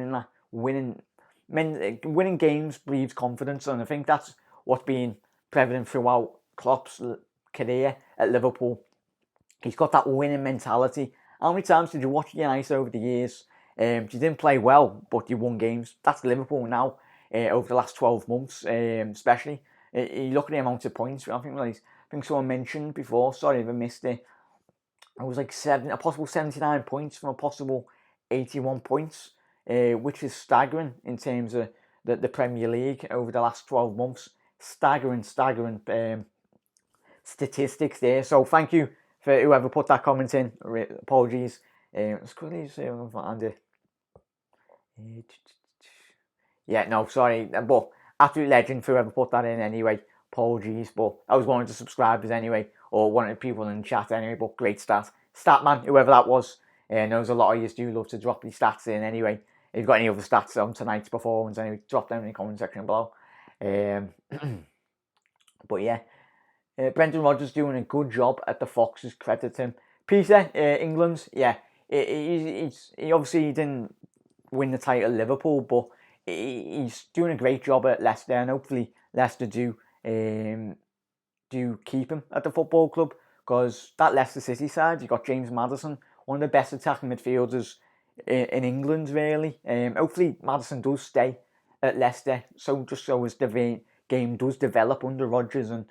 [SPEAKER 1] winning games breeds confidence, and I think that's what's been prevalent throughout Klopp's career at Liverpool. He's got that winning mentality. How many times did you watch United over the years? You didn't play well, but you won games. That's Liverpool now. Over the last 12 months, especially, you look at the amount of points. I think someone mentioned before. Sorry if I missed it. It was like a possible 79 points from a possible 81 points, which is staggering in terms of the Premier League over the last 12 months. Staggering statistics there. So thank you for whoever put that comment in. Apologies. Let's quickly see if I can find it. Yeah, no, sorry, but absolute legend for whoever put that in anyway. Apologies, but I was one of the subscribers anyway, or one of the people in the chat anyway, but great stat. Statman, whoever that was. Knows a lot of you do love to drop these stats in anyway. If you've got any other stats on tonight's performance, anyway, drop them in the comment section below. But yeah, Brendan Rodgers doing a good job at the Foxes, credit him. Peter, England, yeah, he obviously didn't win the title at Liverpool, but he's doing a great job at Leicester, and hopefully Leicester do keep him at the football club, because that Leicester City side, you got James Maddison, one of the best attacking midfielders in England, really. Hopefully Maddison does stay at Leicester, so as the game does develop under Rodgers, and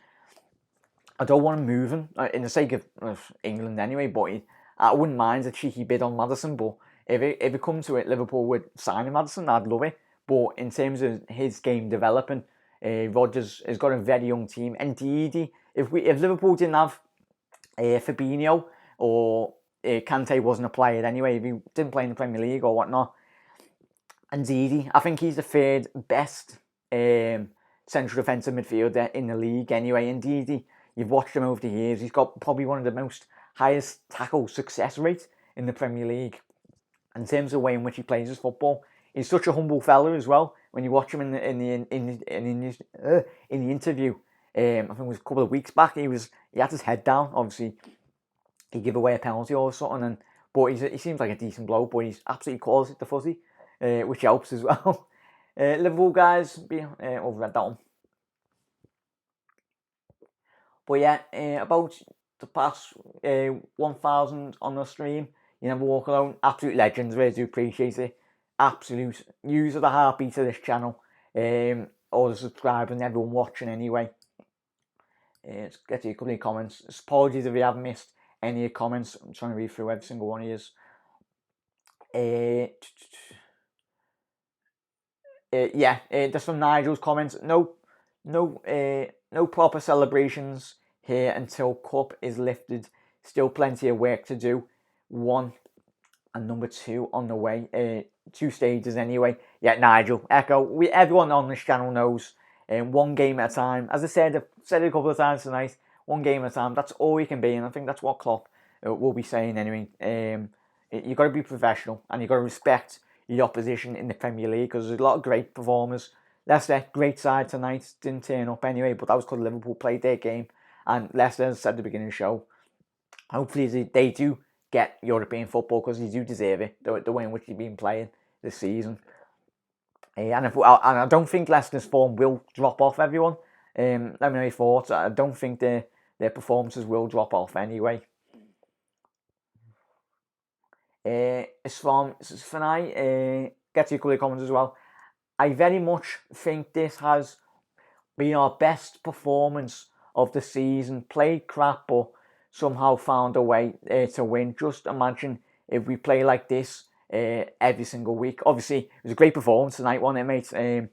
[SPEAKER 1] I don't want to move him in the sake of England anyway, but I wouldn't mind a cheeky bid on Maddison, but if it comes to it, Liverpool would sign Maddison, I'd love it. But in terms of his game developing, Rodgers has got a very young team. And Ndidi, if Liverpool didn't have Fabinho, or Kante wasn't a player anyway, if he didn't play in the Premier League or whatnot, and Ndidi, I think he's the third best central defensive midfielder in the league anyway. And Ndidi, you've watched him over the years, he's got probably one of the most highest tackle success rate in the Premier League. In terms of the way in which he plays his football, he's such a humble fella as well. When you watch him in the interview, I think it was a couple of weeks back, he had his head down. Obviously, he gave away a penalty or something, but he seems like a decent bloke. But he's absolutely quality at the footy, which helps as well. Liverpool guys, I've read that one. But yeah, about the past 1,000 on the stream. You never walk alone. Absolute legends. Really do appreciate it. Absolute use of the heartbeat of this channel. All the subscribers and everyone watching anyway. Let's get to a couple of comments. Apologies if you haven't missed any of the comments. I'm trying to read through every single one of yours. Just from Nigel's comments. No proper celebrations here until Cup is lifted. Still plenty of work to do. 1 and number 2 on the way. 2 stages anyway. Yeah, Nigel, Echo. Everyone on this channel knows. 1 game at a time. As I've said it a couple of times tonight. 1 game at a time. That's all you can be, and I think that's what Klopp will be saying anyway. You've got to be professional, and you've got to respect your opposition in the Premier League, because there's a lot of great performers. Leicester, great side tonight, didn't turn up anyway, but that was because Liverpool played their game, and Leicester, as I said at the beginning of the show, hopefully they do get European football, because they do deserve it, the way in which they've been playing this season. And I don't think Leicester's form will drop off, everyone. Let me know your thoughts. I don't think their performances will drop off anyway. It's from Fanai. Get to your couple of comments as well. I very much think this has been our best performance of the season. Played crap, but somehow found a way to win. Just imagine if we play like this every single week. Obviously, it was a great performance tonight, wasn't it, mate?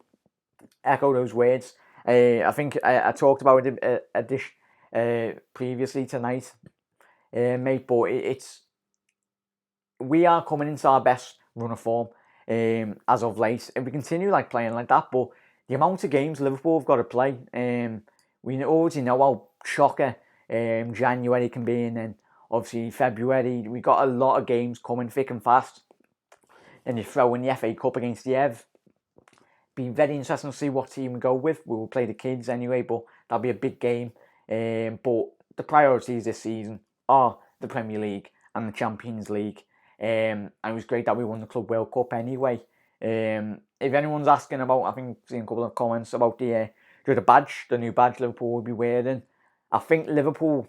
[SPEAKER 1] Echo those words. I think I talked about it previously tonight, mate. But we are coming into our best run of form as of late. If we continue like playing like that, but the amount of games Liverpool have got to play, we already know how shocker January can be, and then obviously February we got a lot of games coming thick and fast. Then you throw in the FA Cup against the Ev. Be very interesting to see what team we go with. We will play the kids anyway, but that'll be a big game. But the priorities this season are the Premier League and the Champions League. And it was great that we won the Club World Cup anyway. If anyone's asking about, I think I've seen a couple of comments about the badge, the new badge Liverpool will be wearing. I think Liverpool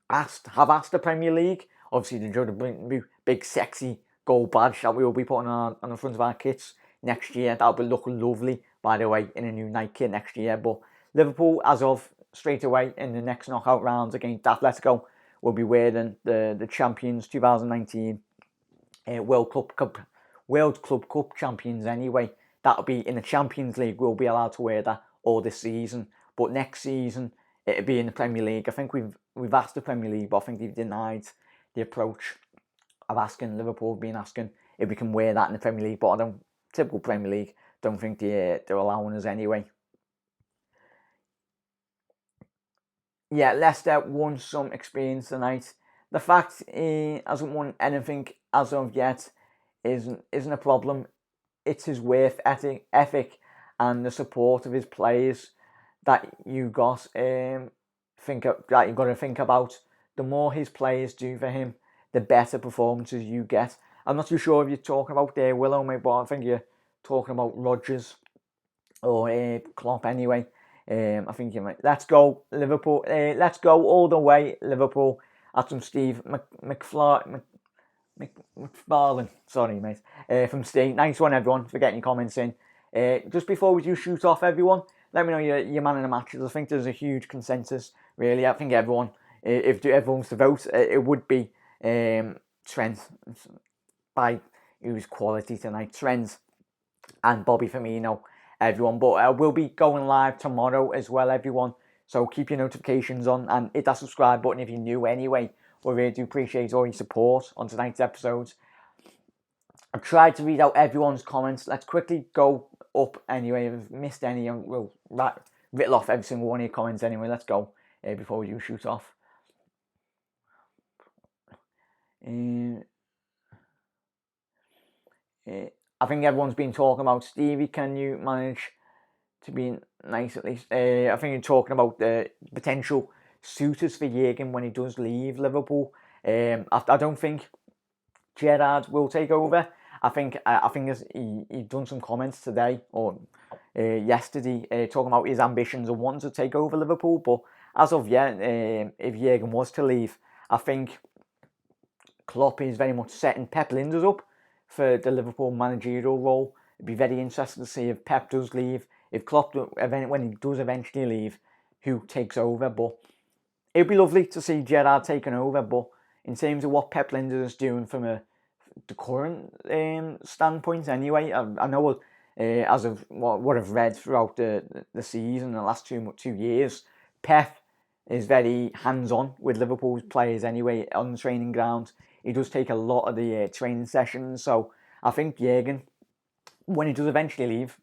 [SPEAKER 1] have asked the Premier League. Obviously, they drew the big sexy gold badge that we will be putting on the front of our kits next year. That'll be looking lovely, by the way, in a new Nike kit next year. But Liverpool, as of straight away in the next knockout rounds against Atletico, will be wearing the champions 2019 World Club Cup champions anyway. That'll be in the Champions League. We'll be allowed to wear that all this season, but next season it'll be in the Premier League. I think we've asked the Premier League, but I think they've denied the approach of asking. Liverpool been asking if we can wear that in the Premier League, but typical Premier League, don't think they're allowing us anyway. Yeah, Leicester won some experience tonight. The fact he hasn't won anything as of yet isn't a problem. It's his work ethic and the support of his players that you got that you've got to think about. The more his players do for him, the better performances you get. I'm not too sure if you're talking about Willow, mate, but I think you're talking about Rodgers or Klopp anyway. I think you might. Let's go Liverpool. Let's go all the way Liverpool. That's from Steve McFarlane. Sorry, mate. From Steve. Nice one, everyone, for getting your comments in. Just before we do shoot off, everyone, let me know your man in the matches. I think there's a huge consensus, really. I think everyone, if everyone's to vote, it would be Trent. By whose quality tonight, Trent and Bobby Firmino, everyone. But I will be going live tomorrow as well, everyone. So keep your notifications on and hit that subscribe button if you're new anyway. We really do appreciate all your support on tonight's episodes. I've tried to read out everyone's comments. Let's quickly go up anyway. If I've missed any, we'll riddle off every single one of your comments anyway. Let's go before we do shoot off. I think everyone's been talking about Stevie. Can you manage to be nice at least? I think you're talking about the potential suitors for Jurgen when he does leave Liverpool. I don't think Gerrard will take over. I think he done some comments today or yesterday talking about his ambitions and wanting to take over Liverpool. But as of yet, if Jurgen was to leave, I think Klopp is very much setting Pep Lijnders up for the Liverpool managerial role. It'd be very interesting to see if Pep does leave, if Klopp, when he does eventually leave, who takes over. But it'd be lovely to see Gerrard taking over. But in terms of what Pep Lijnders is doing from the current standpoint, anyway, I know as of what I've read throughout the season, the last 2 years, Pep is very hands-on with Liverpool's players anyway on the training ground. He does take a lot of the training sessions, so I think Jurgen, when he does eventually leave,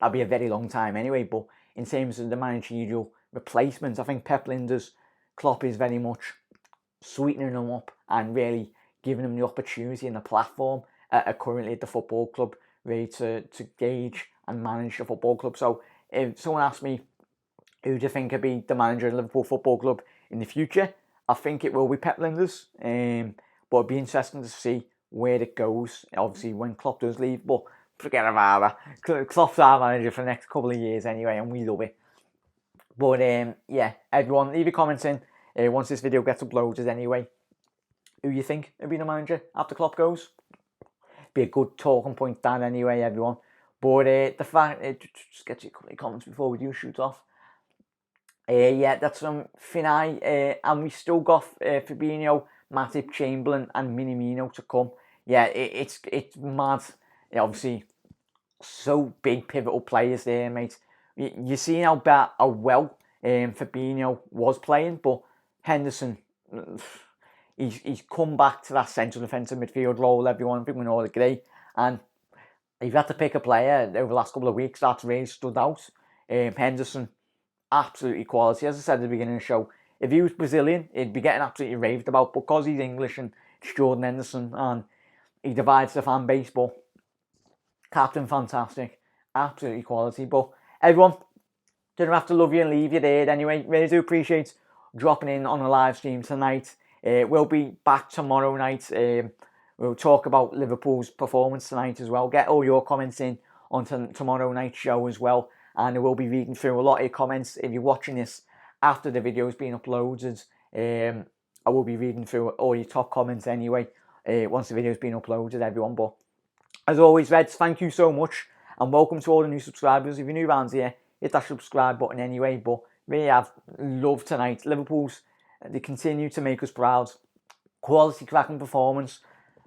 [SPEAKER 1] that'll be a very long time anyway, but in terms of the managerial replacement, I think Pep Lijnders, Klopp is very much sweetening them up and really giving them the opportunity and the platform currently at the football club, really to gauge and manage the football club. So if someone asks me, who do you think could be the manager of Liverpool Football Club in the future? I think it will be Pep Lijnders, but it'd be interesting to see where it goes, obviously when Klopp does leave, but forget about that. Klopp's our manager for the next couple of years anyway, and we love it. But yeah, everyone, leave your comments in once this video gets uploaded anyway. Who you think will be the manager after Klopp goes? Be a good talking point, Dan, anyway, everyone. But the fact, just get you a couple of comments before we do shoot off. Yeah, that's Finai, and we still got Fabinho, Matip, Chamberlain, and Minamino to come. Yeah, it's mad. Yeah, obviously, so big pivotal players there, mate. You see how well Fabinho was playing, but Henderson, he's come back to that central defensive midfield role. Everyone, I think we all agree. And if you had to pick a player over the last couple of weeks that's really stood out, Henderson. Absolutely quality. As I said at the beginning of the show, if he was Brazilian, he'd be getting absolutely raved about, but because he's English and it's Jordan Henderson and he divides the fan base, but captain fantastic, absolutely quality. But everyone, don't have to love you and leave you there anyway. Really do appreciate dropping in on a live stream tonight. We'll be back tomorrow night. We'll talk about Liverpool's performance tonight as well. Get all your comments in on tomorrow night's show as well. And I will be reading through a lot of your comments. If you're watching this after the video has been uploaded, I will be reading through all your top comments anyway, once the video has been uploaded, everyone. But as always, Reds, thank you so much, and welcome to all the new subscribers. If you're new around here, hit that subscribe button anyway. But really have loved tonight. Liverpool's, they continue to make us proud. Quality cracking performance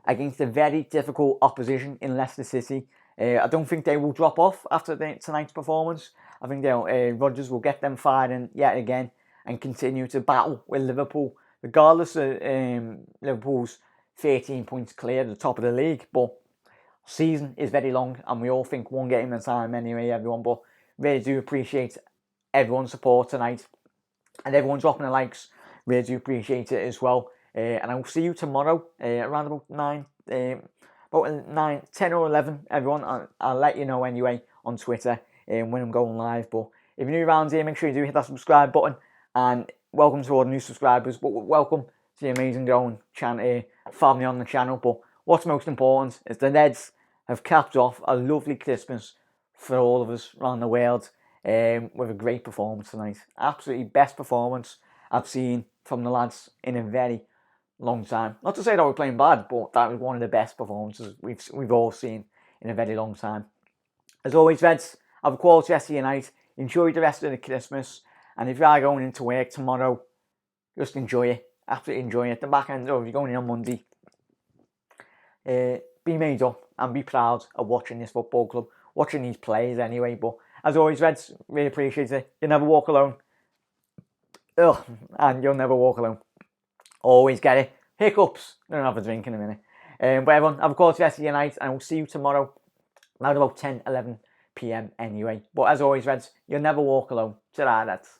[SPEAKER 1] against a very difficult opposition in Leicester City. I don't think they will drop off after tonight's performance. I think Rodgers will get them firing yet again and continue to battle with Liverpool, regardless of Liverpool's 13 points clear at the top of the league. But season is very long, and we all think one game at a time anyway, everyone. But really do appreciate everyone's support tonight, and everyone dropping the likes. Really do appreciate it as well. And I will see you tomorrow around about 10 or 11, everyone. I'll let you know anyway on Twitter when I'm going live. But if you're new around here, make sure you do hit that subscribe button. And welcome to all the new subscribers. But welcome to the amazing growing family on the channel. But what's most important is the Reds have capped off a lovely Christmas for all of us around the world with a great performance tonight. Absolutely best performance I've seen from the lads in a very long time. Not to say that we're playing bad, but that was one of the best performances we've all seen in a very long time. As always, Reds, have a quality rest of your night. Enjoy the rest of the Christmas. And if you are going into work tomorrow, just enjoy it. Absolutely enjoy it. The back end, or if you're going in on Monday, be made up and be proud of watching this football club, watching these players anyway. But as always, Reds, really appreciate it. You never walk alone. Ugh, and you'll never walk alone. Always get it. Hiccups. Don't have a drink in a minute. But everyone, have a quality rest of your night, and I will see you tomorrow around about 10, 11 p.m. anyway. But as always, Reds, you'll never walk alone. Ta-ra, Reds.